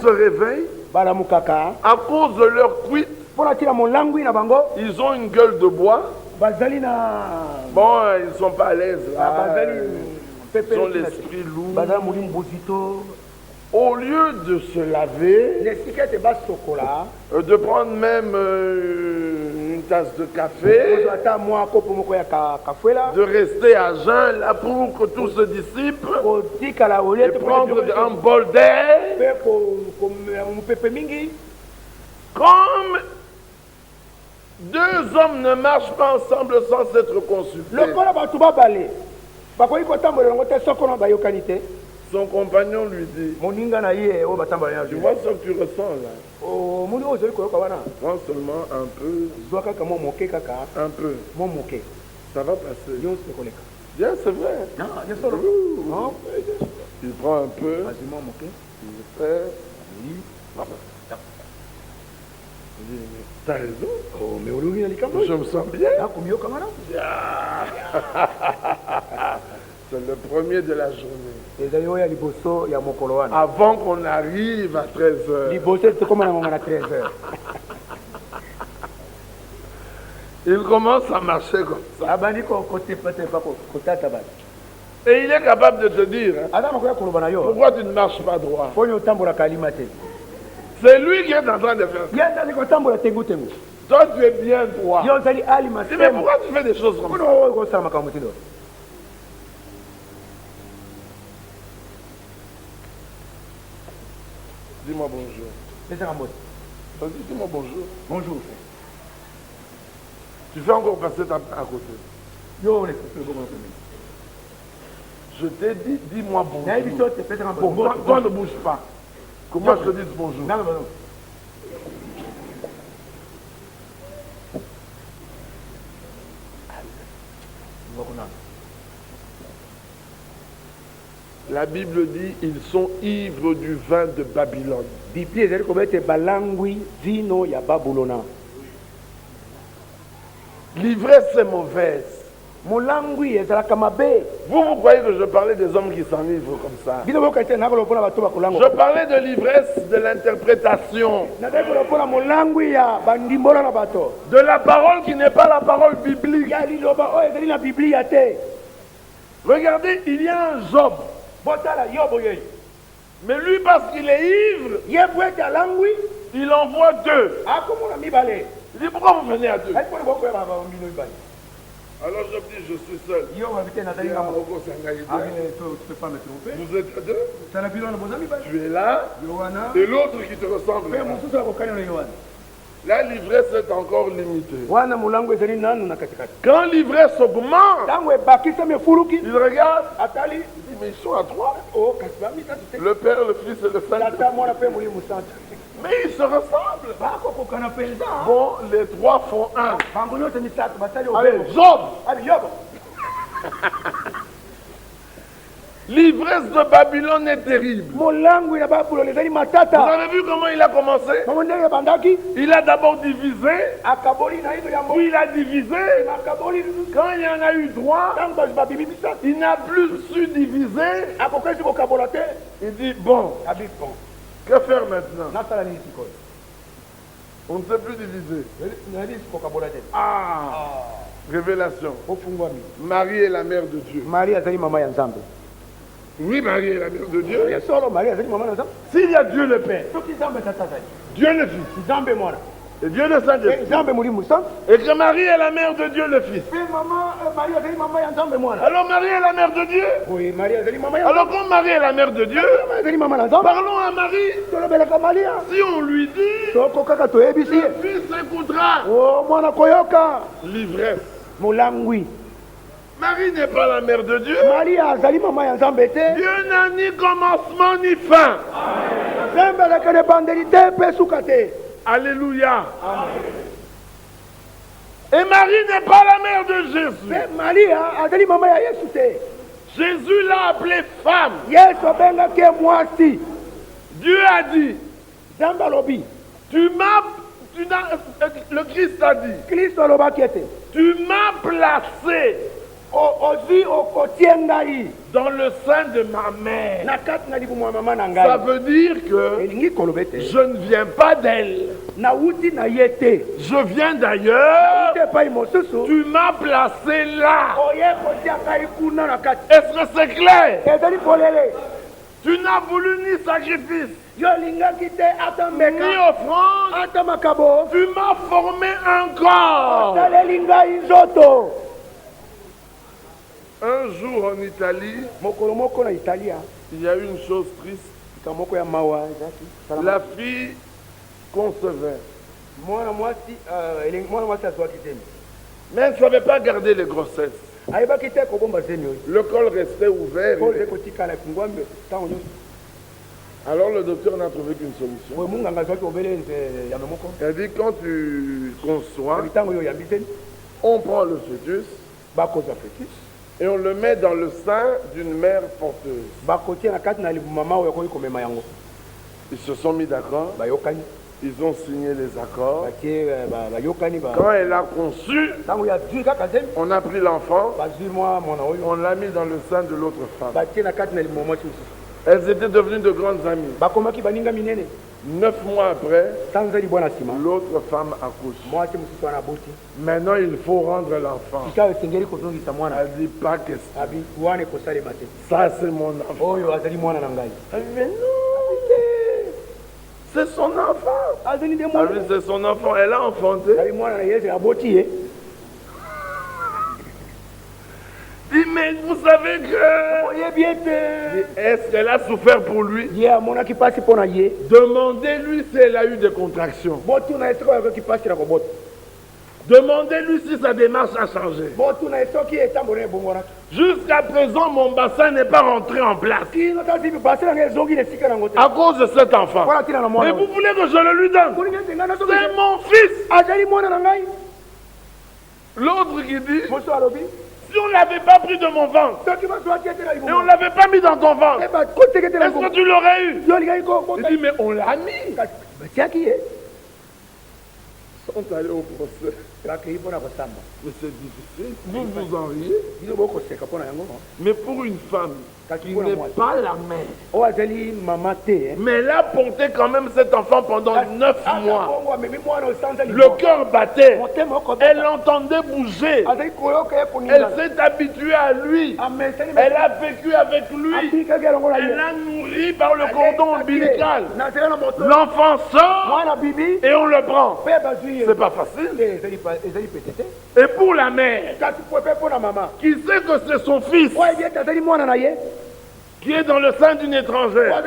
se réveillent à cause de leur cuite. Ils ont une gueule de bois. Bon, ils ne sont pas à l'aise là. Ils ont l'esprit lourd. Au lieu de se laver, de prendre même une tasse de café, de rester à jeun là pour que tout se dissipe, et prendre un bol d'air, comme deux hommes ne marchent pas ensemble sans s'être consultés. Son compagnon lui dit, tu vois ce que tu ressens là? Prends seulement un peu. Un peu. Ça va passer. Bien, c'est vrai. Il prend un peu. Il fait. T'as raison. Je me sens bien. C'est le premier de la journée. Avant qu'on arrive à 13h. Il commence à marcher comme ça. Et il est capable de te dire, pourquoi tu ne marches pas droit? C'est lui qui est en train de faire ça. Toi, tu es bien droit. Mais pourquoi tu fais des choses comme ça? Dis-moi bonjour. Dis-moi bonjour. Bonjour. Tu fais encore passer ta main à côté. Je t'ai dit, dis-moi bonjour. Toi ne bouge pas. Comment je te dis bonjour? Non. La Bible dit, ils sont ivres du vin de Babylone. L'ivresse est mauvaise. Vous croyez que je parlais des hommes qui s'enivrent comme ça? Je parlais de l'ivresse de l'interprétation. De la parole qui n'est pas la parole biblique. Regardez, il y a un Job. Mais lui, parce qu'il est ivre, il envoie deux. Il dit, pourquoi vous venez à deux? Alors je dis, je suis seul. Vous êtes à deux. Tu es là. Et l'autre qui te ressemble. La l'ivresse est encore limitée. Quand l'ivresse augmente, il regarde. Il dit, mais ils sont à trois. Le Père, le Fils et le Saint-Esprit. Mais ils se ressemblent. Bon, les trois font un. Allez, Job. L'ivresse de Babylone est terrible. Vous avez vu comment il a commencé? Il a d'abord divisé, puis il a divisé. Quand il y en a eu droit, il n'a plus su diviser. Il dit, bon, que faire maintenant? On ne sait plus diviser. Révélation. Marie est la mère de Dieu. Oui, Marie est la mère de Dieu. S'il y a Dieu le Père, Dieu le Fils, et Dieu le Saint-Esprit, et que Marie est la mère de Dieu le Fils. Alors Marie est la mère de Dieu. Alors comme Marie est la mère de Dieu, parlons à Marie. Si on lui dit, le Fils écoutera. L'ivresse. Marie n'est pas la mère de Dieu. Dieu n'a ni commencement ni fin. Alléluia. Et Marie n'est pas la mère de Jésus. Jésus l'a appelée femme. Dieu a dit, le Christ a dit, tu m'as placé dans le sein de ma mère. Ça veut dire que je ne viens pas d'elle. Je viens d'ailleurs. Tu m'as placé là. Est-ce que c'est clair? Tu n'as voulu ni sacrifice, ni offrande. Tu m'as formé un corps. Un jour en Italie, il y a eu une chose triste. La fille concevait. Mais elle ne savait pas garder les grossesses. Le col restait ouvert. Alors le docteur n'a trouvé qu'une solution. Elle dit, quand tu conçois, on prend le fœtus et on le met dans le sein d'une mère porteuse. Ils se sont mis d'accord. Ils ont signé les accords. Quand elle a conçu, on a pris l'enfant, on l'a mis dans le sein de l'autre femme. Elles étaient devenues de grandes amies. 9 mois après, l'autre femme accouche. Maintenant, il faut rendre l'enfant. Elle dit pas question. Ça, c'est mon enfant. Elle dit, mais non, c'est son enfant. C'est son enfant. Elle a enfanté. Dit, mais vous savez que... Est-ce qu'elle a souffert pour lui? Demandez-lui si elle a eu des contractions. Demandez-lui si sa démarche a changé. Jusqu'à présent, mon bassin n'est pas rentré en place. À cause de cet enfant. Et vous voulez que je le lui donne? C'est mon fils. L'autre qui dit... Si on ne l'avait pas pris de mon ventre, et on ne l'avait pas mis dans ton ventre, est-ce que tu l'aurais eu? Il dit, mais on l'a mis. Ils sont allés au procès. Mais c'est difficile. Vous vous en riez. Mais pour une femme qui n'est pas la mère, mais elle a porté quand même cet enfant pendant 9 mois. Le cœur battait. Elle l'entendait bouger. Elle s'est habituée à lui. Elle a vécu avec lui. Elle l'a nourri par le cordon ombilical. L'enfant sort et on le prend. C'est pas facile. Et pour la mère, qui sait que c'est son fils, qui est dans le sein d'une étrangère,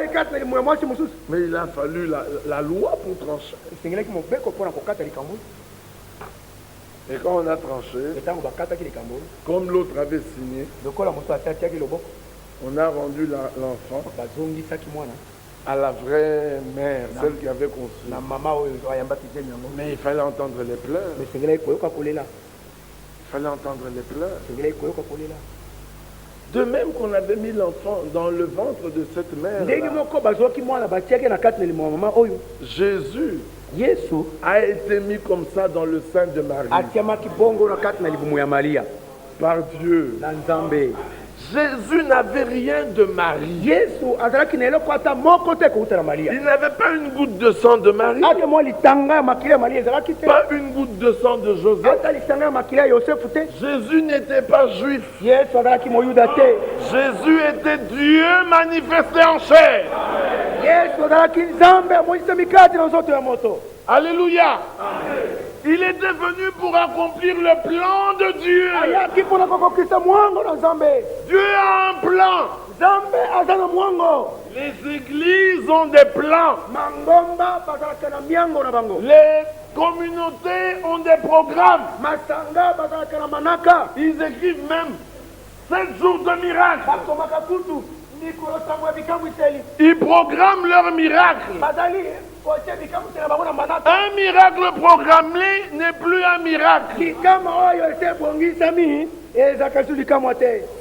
mais il a fallu la loi pour trancher. Et quand on a tranché, comme l'autre avait signé, on a rendu l'enfant à la vraie mère, celle qui avait conçu. Mais il fallait entendre les pleurs. Il fallait entendre les pleurs. De même qu'on avait mis l'enfant dans le ventre de cette mère, Jésus a été mis comme ça dans le sein de Marie. Par Dieu. Jésus n'avait rien de Marie. Il n'avait pas une goutte de sang de Marie. Pas une goutte de sang de Joseph. Jésus n'était pas juif. Jésus était Dieu manifesté en chair. Alléluia. Il était venu pour accomplir le plan de Dieu. Dieu a un plan. Les églises ont des plans. Les communautés ont des programmes. Ils écrivent même 7 jours de miracles. Ils programment leurs miracles. Un miracle programmé n'est plus un miracle.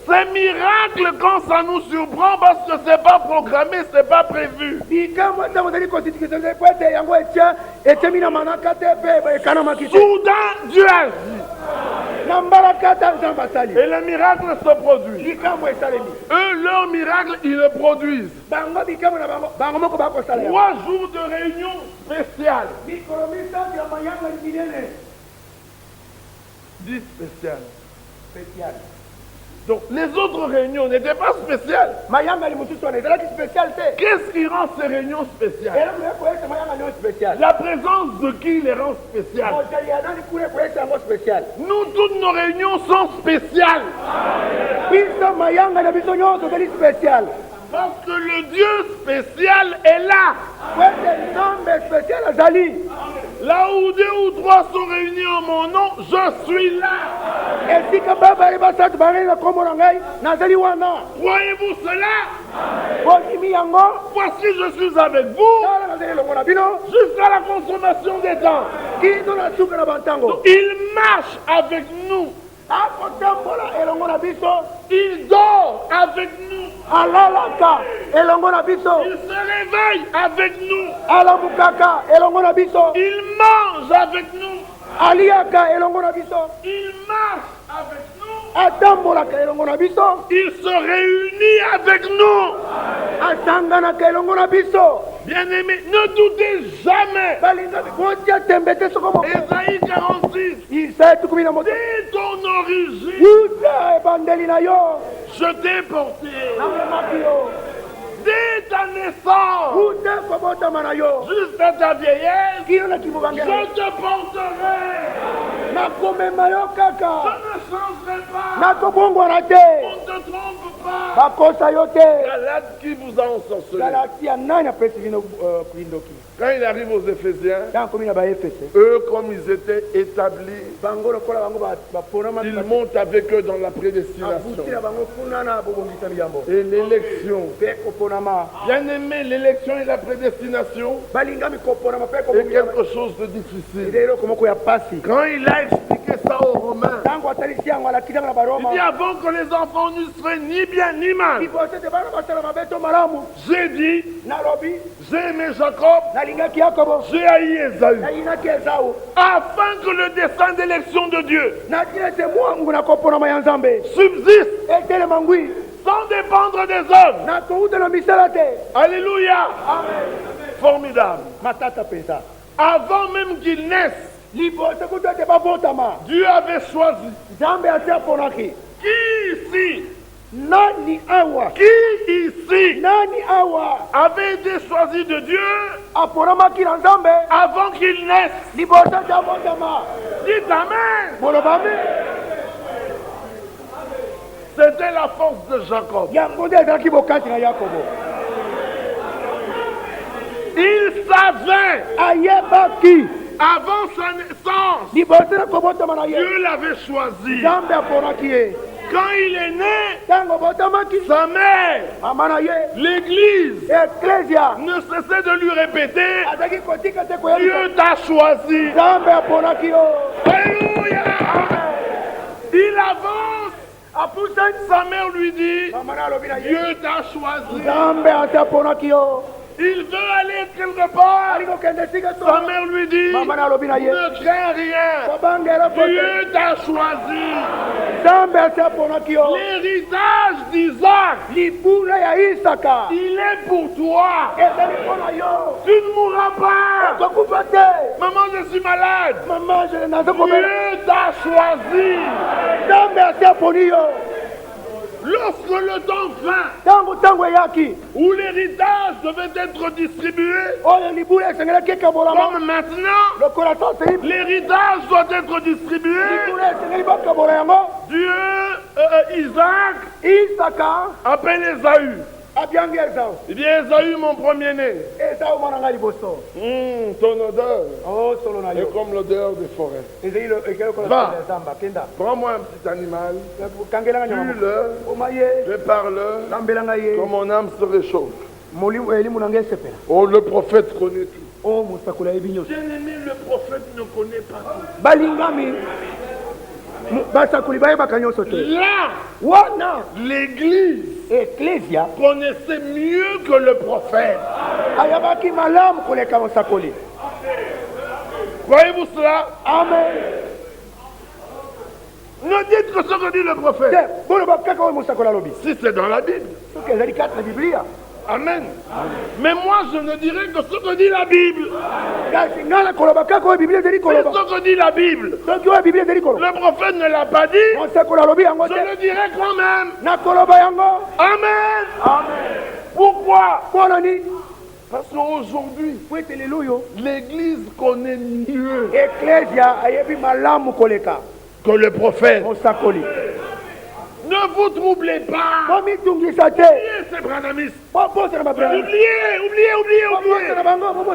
C'est miracle quand ça nous surprend parce que c'est pas programmé, c'est pas prévu. Soudain, Dieu agit. Et le miracle se produit. Eux, leur miracle, ils le produisent. 3 jours de réunion spéciale. Dit spéciale. Donc les autres réunions n'étaient pas spéciales. Qu'est-ce qui rend ces réunions spéciales? La présence de qui les rend spéciales? Nous, toutes nos réunions sont spéciales. Parce que le Dieu spécial est là. Là où 2 ou 3 sont réunis en mon nom, je suis là. Croyez-vous cela? Voici, je suis avec vous jusqu'à la consommation des temps. Donc, il marche avec nous. Il dort avec nous. Il se réveille avec nous. Il mange avec nous. Il marche avec nous. Il se réunit avec nous. Bien-aimés, ne doutez jamais. Ésaïe 46. Dès ton origine, je t'ai porté. Dès ta naissance, jusqu'à ta vieillesse, je te porterai. Je ne changerai pas. On ne te trompe pas. Galate qui vous a ensorcelé. Quand il arrive aux Éphésiens, eux, comme ils étaient établis, ils montent avec eux dans la prédestination. Et l'élection. Bien aimé, l'élection et la prédestination est quelque chose de difficile. Quand il a expliqué ça aux Romains, il dit avant que les enfants ne seraient ni bien ni mal, j'ai dit, j'ai aimé Jacob, j'ai haï Ésaü, afin que le dessein d'élection de Dieu subsiste sans dépendre des hommes. Alléluia. Amen. Formidable. Avant même qu'il naisse, Dieu avait choisi. Qui ici? Qui ici avait été choisi de Dieu avant qu'il naisse? Dites Amen. C'était la force de Jacob. Il savait avant sa naissance, Dieu l'avait choisi. Quand il est né, sa mère, l'église, ne cessait de lui répéter, Dieu t'a choisi. Alléluia. Il avance Sa mère lui dit, Dieu t'a choisi. Il veut aller quelque part. Sa mère lui dit, ne crains rien. Dieu t'a choisi. L'héritage d'Isaac, il est pour toi. Tu ne mourras pas. Maman, je suis malade. Dieu t'a choisi. Lorsque le temps vint où l'héritage devait être distribué, comme maintenant, l'héritage doit être distribué, Dieu, Isaac, appelle Ésaü. Il dit, Ésaü, mon premier-né. Ton odeur est comme l'odeur des forêts. Va, prends-moi un petit animal, tue-le, prépare-le, que mon âme se réchauffe. Oh, le prophète connaît tout. Bien-aimé, le prophète ne connaît pas tout. Là, l'église connaissait mieux que le prophète. Voyez-vous cela? Amen. Ne dites que ce que dit le prophète. Si c'est dans la Bible. Amen. Mais moi, je ne dirais que ce que dit la Bible. C'est ce que dit la Bible. Le prophète ne l'a pas dit. Je le dirais quand même. Amen. Pourquoi? Parce qu'aujourd'hui, l'Église connaît mieux que le prophète. Ne vous troublez pas. Oubliez ces branamistes. Oubliez.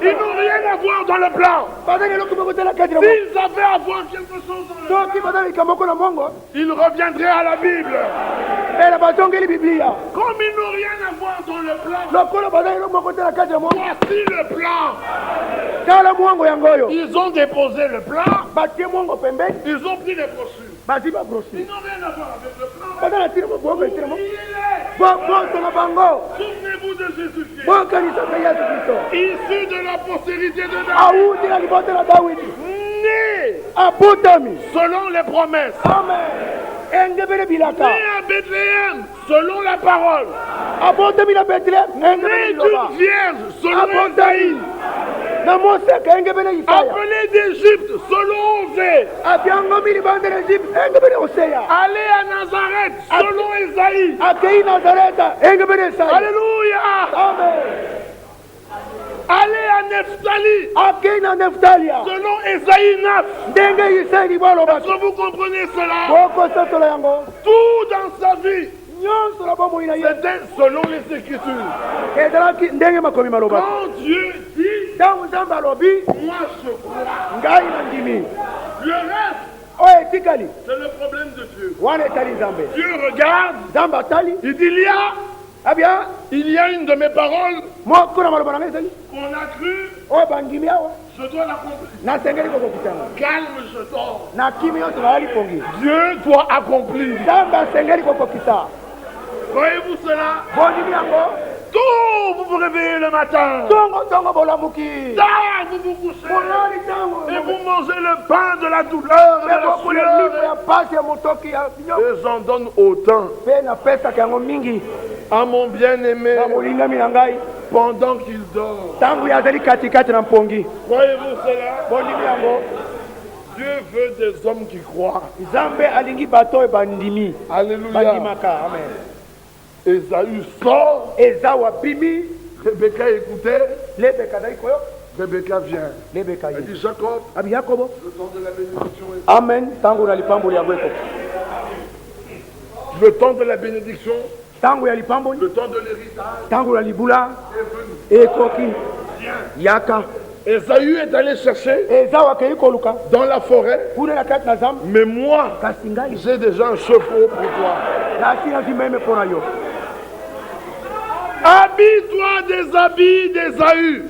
Ils n'ont rien à voir dans le plan. S'ils avaient à voir quelque chose dans le plan, ils reviendraient à la Bible. Comme ils n'ont rien à voir dans le plan, voici le plan. Ils ont déposé le plan. Ils ont pris les brochures. Ils n'ont rien à voir avec le plan. Souvenez-vous de Jésus-Christ, issu de la postérité de David, né selon les promesses, né à Bethléem selon la parole, né d'une vierge selon Isaïe, appelé d'Égypte selon Osée, allé à Nazareth selon Isaïe. Alléluia. Allez à Nephtali selon Ésaïe 9. Est-ce que vous comprenez cela? Tout dans sa vie, c'était selon les Écritures. Quand Dieu dit, moi je crois. Le reste, c'est le problème de Dieu. Dieu regarde, il dit, il y a une de mes paroles qu'on a cru, je dois l'accomplir. Calme, je dors. Dieu doit accomplir. Voyez-vous cela? Tout, vous vous réveillez le matin. Tard, vous vous couchez. Et vous mangez le pain de la douleur et de la sueur. Et j'en donne autant à mon bien-aimé pendant qu'il dort. Voyez-vous cela? Dieu veut des hommes qui croient. Alléluia. Ésaü sort. Rebecca écoutait. Rebecca vient. Elle dit, Jacob, le temps de la bénédiction est... Amen. Le temps de la bénédiction, le temps de l'héritage est venu. Ésaü est allé chercher dans la forêt. Mais moi, j'ai déjà un chevreau pour toi. Habille-toi des habits d'Ésaü.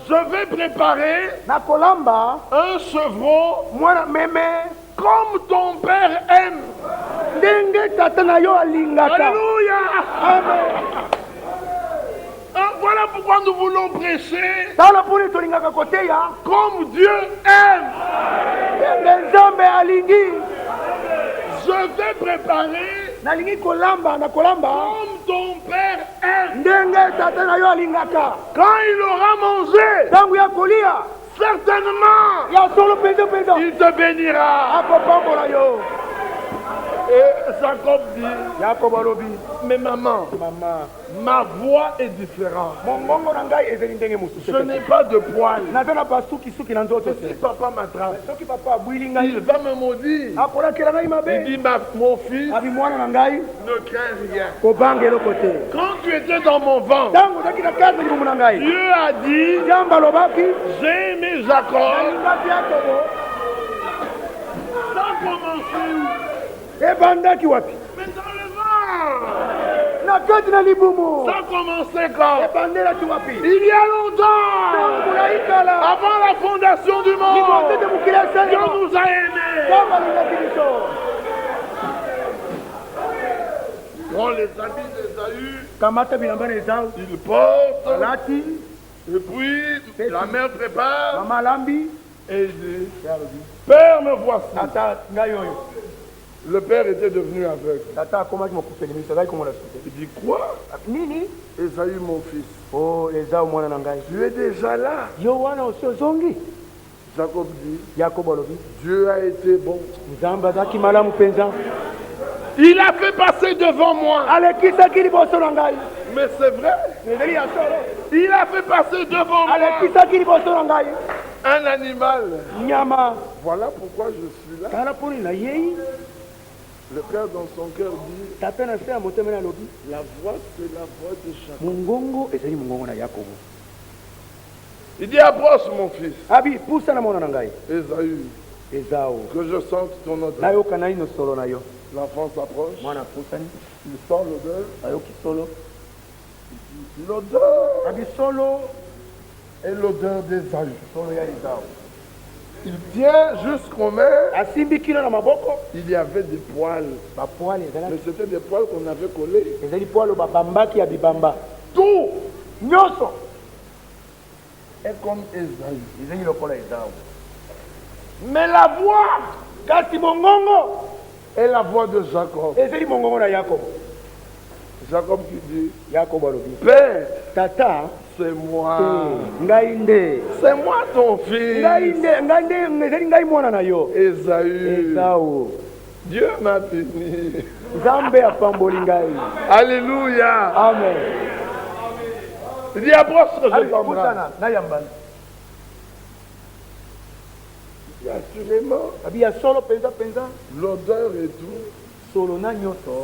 Je vais préparer un chevreau comme ton père aime. Alléluia. Amen. Voilà pourquoi nous voulons prêcher comme Dieu aime. Je vais préparer comme ton père aime. Quand il aura mangé, certainement, il te bénira. Et Jacob dit, mais maman, ma voix est différente. Je n'ai pas de poils. Si papa m'attrape, il va me maudire. Il dit, mon fils, ne crains rien. Quand tu étais dans mon ventre, Dieu a dit, j'ai aimé Jacob. Ça commence où? Mais dans le ventre. Ça commençait quand? Il y a longtemps. Avant la fondation du monde. Dieu nous a aimés. Prends les habits d'Ésaü. Il porte. Et puis la mère prépare. Et il dit, Père, me voici. Le père était devenu aveugle. Il dit quoi? Esaü, mon fils. Tu es déjà là. Jacob dit, Dieu a été bon. Il a fait passer devant moi. Mais c'est vrai. Il a fait passer devant moi un animal. Voilà pourquoi je suis là. Le père dans son cœur dit, la voix c'est la voix de Jacob. Il dit, approche mon fils. Esaü, que je sente ton odeur. L'enfant s'approche. Il sent l'odeur. L'odeur est l'odeur d'Esaü. Il tient jusqu'aux mains. Il y avait des poils. Mais c'était des poils qu'on avait collés. Tout est comme Esaü. Mais la voix est la voix de Jacob. Jacob qui dit, Père, c'est moi. C'est moi ton fils. Esaü. Dieu m'a béni. Alléluia. Amen. Il dit, approche que je t'embrasse. Assurément, l'odeur et tout,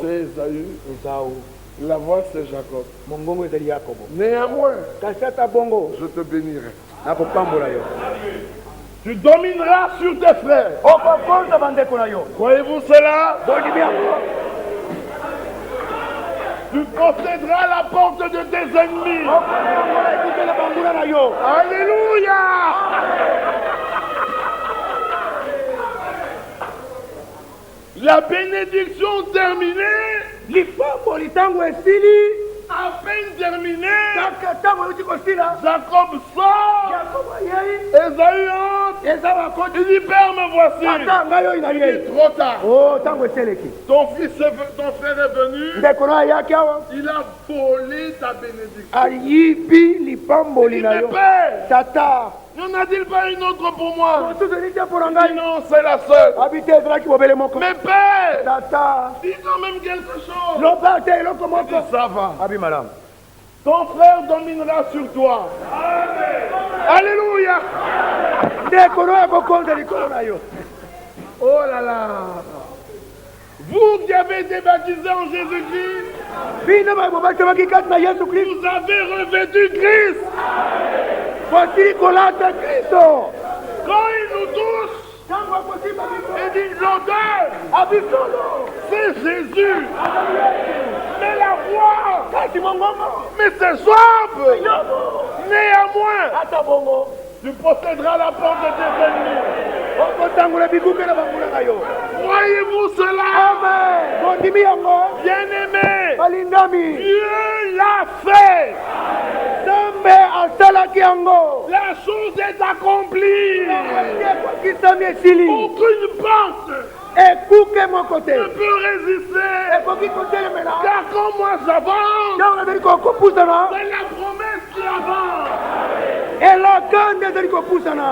c'est Esaü. La voix c'est Jacob. Néanmoins, je te bénirai. Tu domineras sur tes frères. Croyez-vous cela? Tu posséderas la porte de tes ennemis. Alléluia. La bénédiction terminée. À peine terminé, Jacob sort. Esaü entre. Il dit, Père, me voici. Il dit, trop tard. Ton frère est venu. Il a volé ta bénédiction. Il dit, Père, n'en a-t-il pas une autre pour moi? Il dit, non, c'est la seule. Mais Père, dis quand même quelque chose. Il dit, ça va. Ton frère dominera sur toi. Amen. Alléluia. Oh là là. Vous qui avez été baptisés en Jésus-Christ, vous avez revêtu Christ. Quand il nous touche, il dit l'odeur, c'est Jésus. Mais la voix, mais c'est Job. Néanmoins, tu posséderas la porte de tes ennemis. Croyez-vous cela? Amen. Bien-aimé, Dieu l'a fait. La chose est accomplie. Aucune porte ne peut résister. Car quand moi j'avance, c'est la promesse qui avance.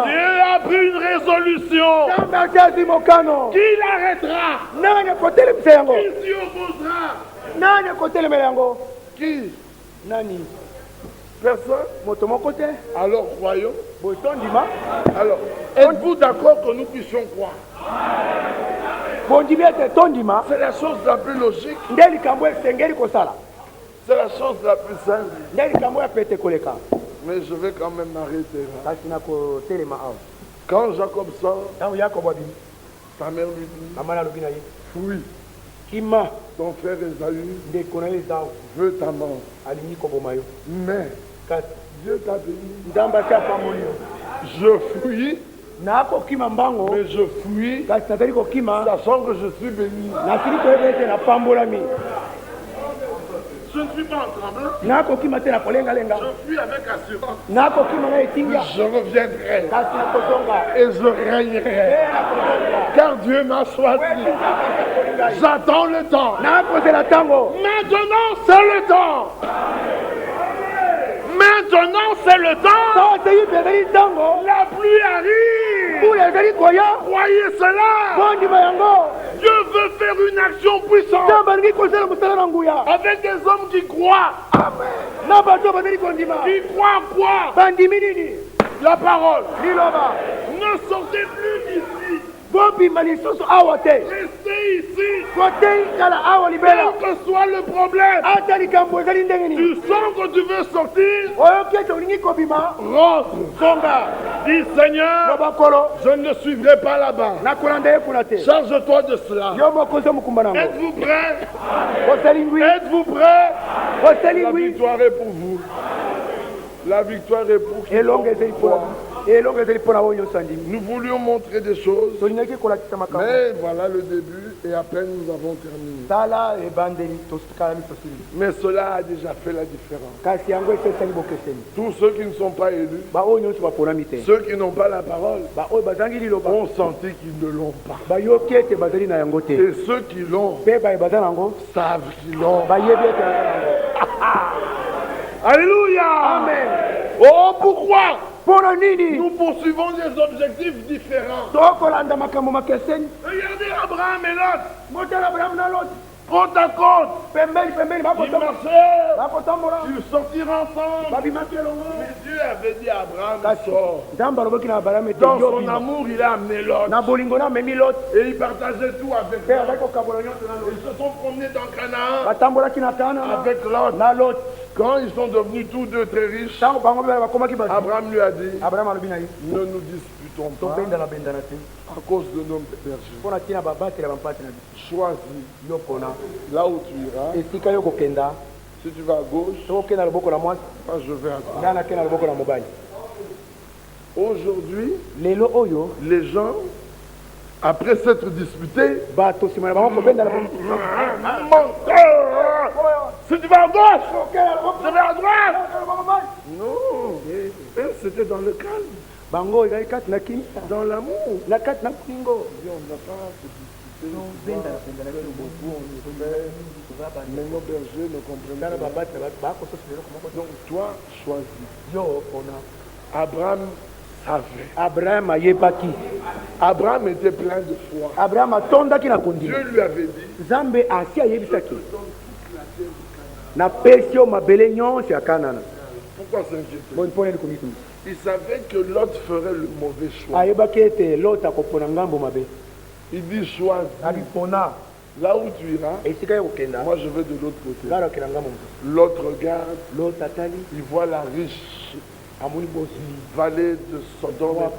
Dieu a pris une résolution. Qui l'arrêtera? Qui s'y opposera? Qui? Personne. Alors croyons. Alors, êtes-vous d'accord que nous puissions croire? C'est la chose la plus logique. C'est la chose la plus simple. Mais je vais quand même m'arrêter là. Quand Jacob sort, sa mère lui dit, oui, ton frère Esaü veut ta mort. Mais Dieu t'a béni. Je fuis. Mais je fuis, sachant que je suis béni. Je ne suis pas en tremblant. Je fuis avec assurance. Je reviendrai. Et je régnerai. Car Dieu m'a choisi. J'attends le temps. Maintenant, c'est le temps. Maintenant, c'est le temps. La pluie arrive. Croyez cela. Dieu veut faire une action puissante avec des hommes qui croient. Qui croient quoi? La parole. Ne sortez plus d'ici. Restez ici. Quel que soit le problème, tu sens que tu veux sortir. Rentre. Dis Seigneur, je ne suivrai pas là-bas. Charge-toi de cela. Êtes-vous prêts? Êtes-vous prêts? La victoire est pour vous. La victoire est pour qui? Nous voulions montrer des choses, mais voilà le début et à peine nous avons terminé. Mais cela a déjà fait la différence. Tous ceux qui ne sont pas élus, ceux qui n'ont pas la parole, ont senti qu'ils ne l'ont pas. Et ceux qui l'ont savent qu'ils l'ont. Alléluia. Amen. Oh, pourquoi? Nous poursuivons des objectifs différents. Regardez Abraham et Lot. Côte à côte. Ils marchèrent. Ils sortirent ensemble. Mais Dieu avait dit à Abraham, sort. Dans son amour, il a amené Lot. Et ils partageaient tout avec Lot. Ils se sont promenés dans Canaan avec Lot. Quand ils sont devenus tous deux très riches, Abraham lui a dit, ne nous disputons pas à cause de nos bergers. Choisis là où tu iras. Si tu vas à gauche, moi je vais à droite. Aujourd'hui, les gens, après s'être disputés, si tu vas à gauche, je vais à droite. Non, c'était dans le calme. Dans l'amour. On n'a pas à se disputer. Mais nos bergers ne comprennent pas. Donc toi, choisis. Abraham savait. Abraham était plein de foi. Dieu lui avait dit, pourquoi s'inquiéter? Il savait que Lot ferait le mauvais choix. Il dit choisis. Là où tu iras, moi je vais de l'autre côté. L'autre regarde, il voit la riche vallée de Sodome et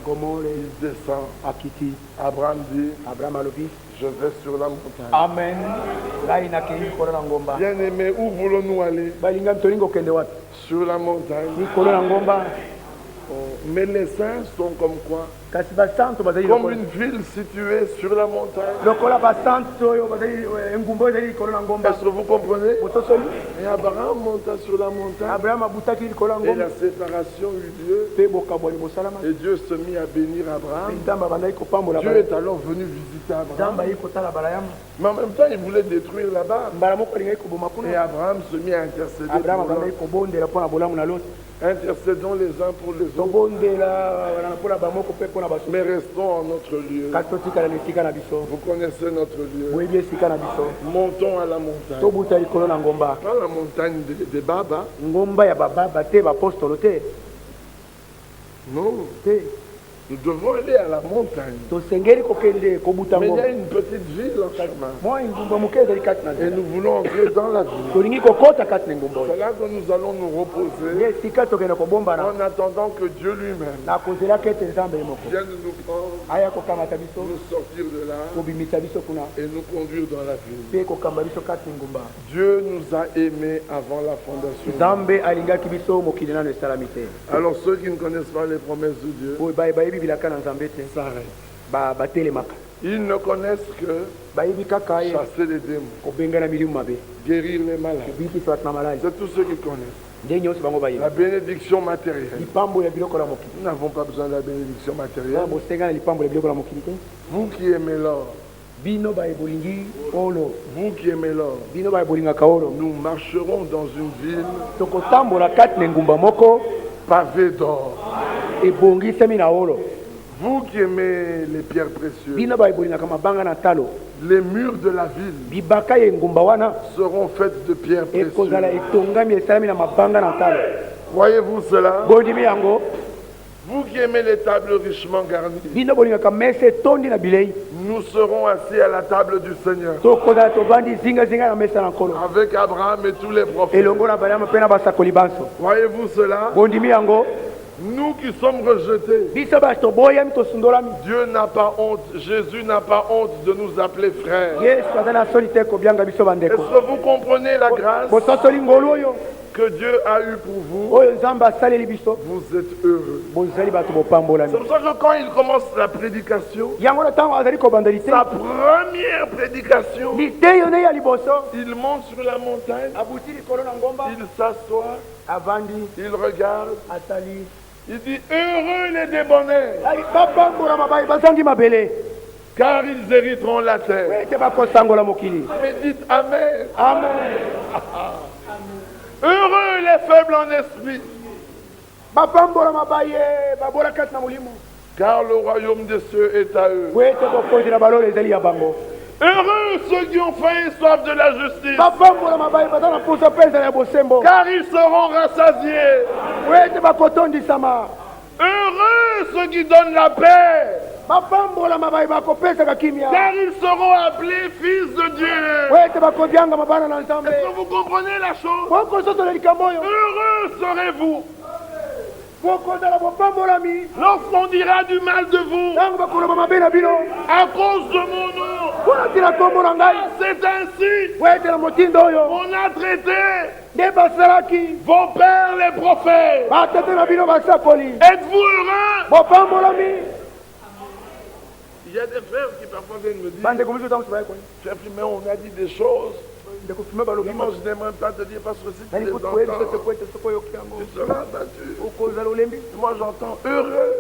Gomorrhe. Il descend. Abraham dit, je vais sur la montagne. Amen. Bien aimé, où voulons-nous aller? Sur la montagne. Mais les saints sont comme quoi? Comme une ville située sur la montagne. Est-ce que vous comprenez? Et Abraham monta sur la montagne. Et la séparation eut lieu. Et Dieu se mit à bénir Abraham. Dieu est alors venu visiter Abraham. Mais en même temps, il voulait détruire là-bas. Et Abraham se mit à intercéder pour l'autre. Intercédons les uns pour les autres. Mais restons en notre lieu. Vous connaissez notre lieu. Montons à la montagne. Pas la montagne des Babas. Non. Nous devons aller à la montagne. Mais il y a une petite ville en chemin. Et nous voulons entrer dans la ville. C'est là que nous allons nous reposer en attendant que Dieu lui-même vienne nous prendre, nous sortir de là et nous conduire dans la ville. Dieu nous a aimés avant la fondation. Alors ceux qui ne connaissent pas les promesses de Dieu s'arrêtent. Ils ne connaissent que chasser les démons, guérir les malades. C'est tout ce qu'ils connaissent. La bénédiction matérielle. Nous n'avons pas besoin de la bénédiction matérielle. Vous qui aimez l'or, vous qui aimez l'or, nous marcherons dans une ville pavée d'or. Vous qui aimez les pierres précieuses, les murs de la ville seront faits de pierres précieuses. Voyez-vous cela? Vous qui aimez les tables richement garnies, nous serons assis à la table du Seigneur avec Abraham et tous les prophètes. Voyez-vous cela? Nous qui sommes rejetés, Dieu n'a pas honte, Jésus n'a pas honte de nous appeler frères. Est-ce que vous comprenez la grâce que Dieu a eue pour vous? Vous êtes heureux. C'est pour ça que quand il commence la prédication, sa première prédication, il monte sur la montagne, il s'assoit, il regarde, il dit heureux les débonnaires, car ils hériteront la terre. Mais dites Amen. Amen. Heureux les faibles en esprit, car le royaume des cieux est à eux. Heureux ceux qui ont faim et soif de la justice, car ils seront rassasiés. Heureux ceux qui donnent la paix, car ils seront appelés fils de Dieu. Est-ce que vous comprenez la chose? Heureux serez-vous lorsqu'on dira du mal de vous à cause de mon nom. C'est ainsi on a traité vos pères les prophètes. Êtes-vous heureux? Il y a des frères qui parfois viennent me dire, mais on a dit des choses. Moi je n'aimerais pas te dire parce que si tu les entends, tu seras abattu. Moi j'entends heureux.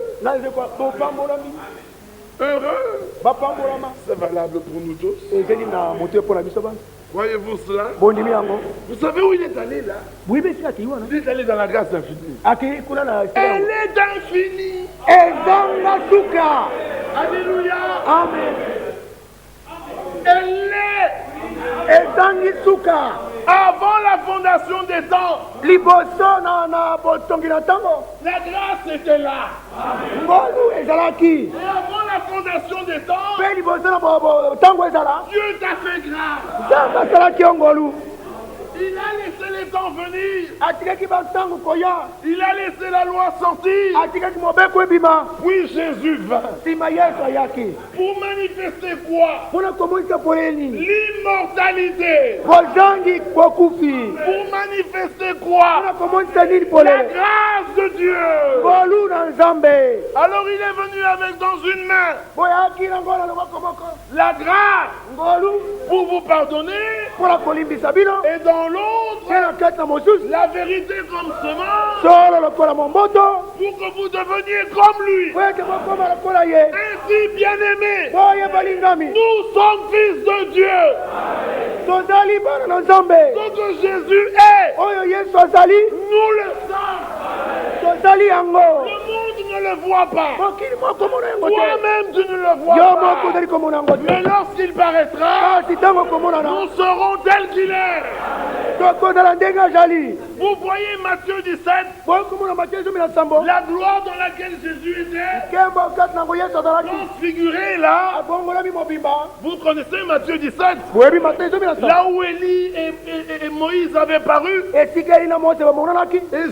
Heureux. C'est valable pour nous tous. Voyez-vous cela? Vous savez où il est allé là? Il est allé dans la grâce infinie. Elle est infinie. Alléluia. Amen. Elle est avant la fondation des temps. La grâce était là. Et avant la fondation des temps, Dieu t'a fait grâce. Il a laissé les temps venir. Il a laissé la loi sortir. Puis Jésus vint. Pour manifester quoi? L'immortalité. Pour manifester quoi? La grâce de Dieu. Alors il est venu avec dans une main la grâce pour vous pardonner, et dans l'autre la vérité comme semence, pour que vous deveniez comme lui. Ainsi, bien-aimés, nous sommes fils de Dieu. Ce que Jésus est, nous le sommes. Le monde ne le voit pas. Toi-même, tu ne le vois pas. Mais lorsqu'il paraîtra, nous serons tels qu'il est. Vous voyez Matthieu 17, la gloire dans laquelle Jésus était transfigurée là. Vous connaissez Matthieu 17, là où Élie et Moïse avaient paru, et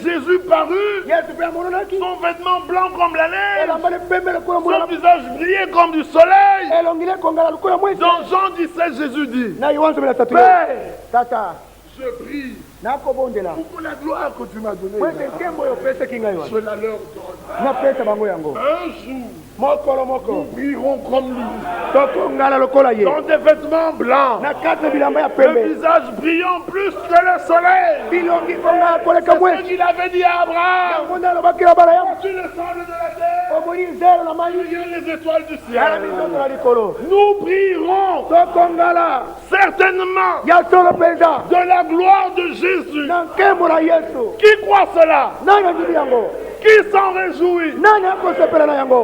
Jésus parut, son vêtement blanc comme la neige, son visage brillait comme du soleil. Dans Jean 17, Jésus dit, Père, je prie pour que la gloire que tu m'as donnée, je la leur donne. Un jour, nous brillerons comme lui, dans des vêtements blancs, le visage brillant plus que le soleil. C'est ce qu'il avait dit à Abraham. Tu le sable de la terre, regarde les étoiles du ciel. Nous brillerons certainement de la gloire de Jésus. Qui croit cela? Qui s'en réjouit?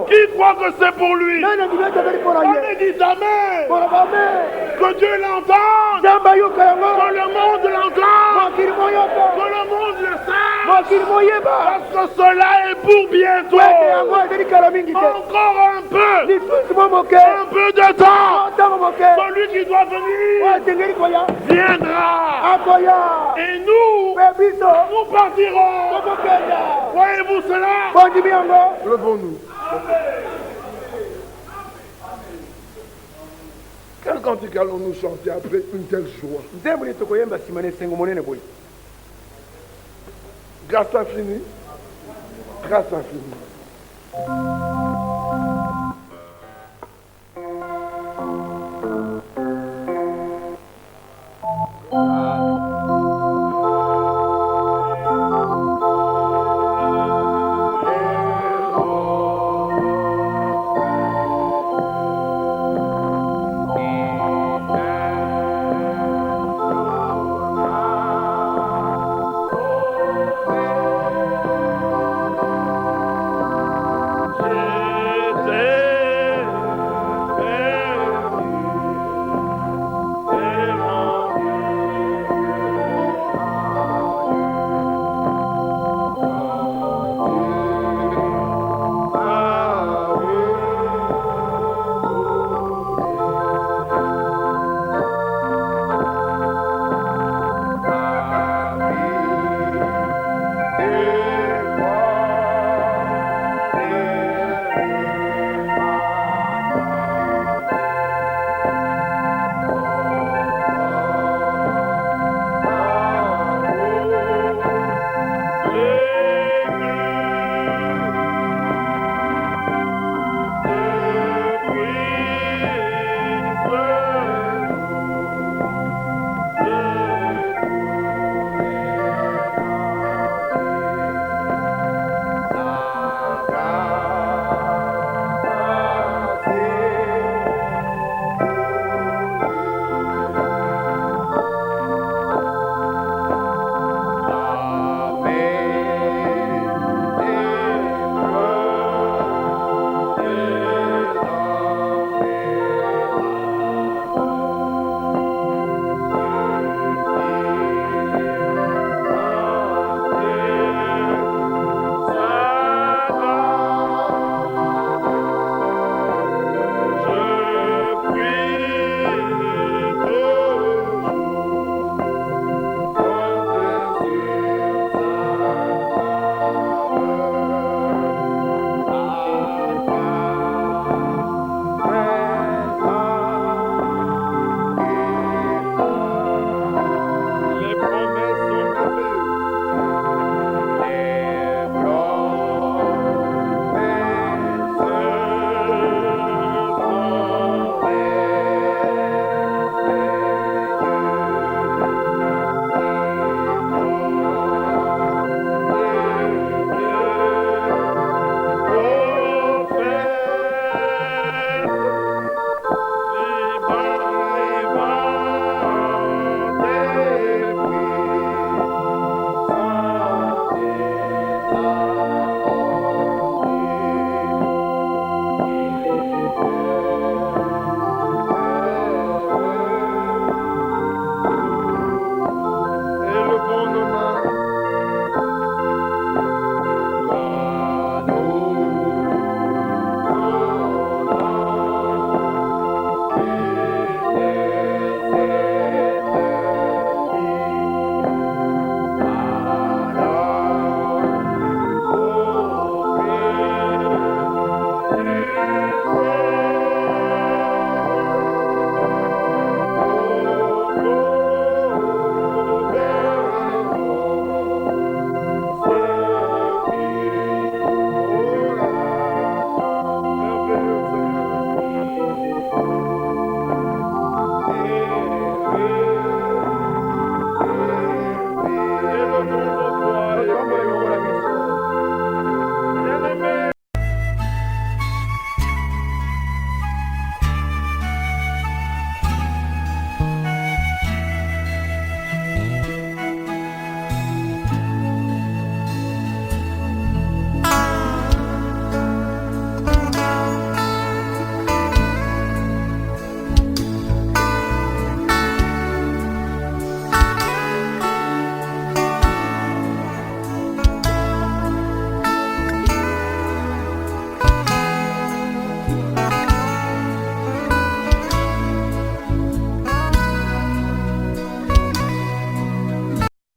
Qui croit que c'est pour lui? On dit Amen. Que Dieu l'entende, que le monde l'entende, que le monde le sache, parce que cela est pour bientôt. Encore un peu de temps. Celui qui doit venir viendra. Et nous partirons. Voyez-vous cela? Levons-nous. Quel cantique allons-nous chanter après une telle joie? Grâce infinie. Grâce infinie.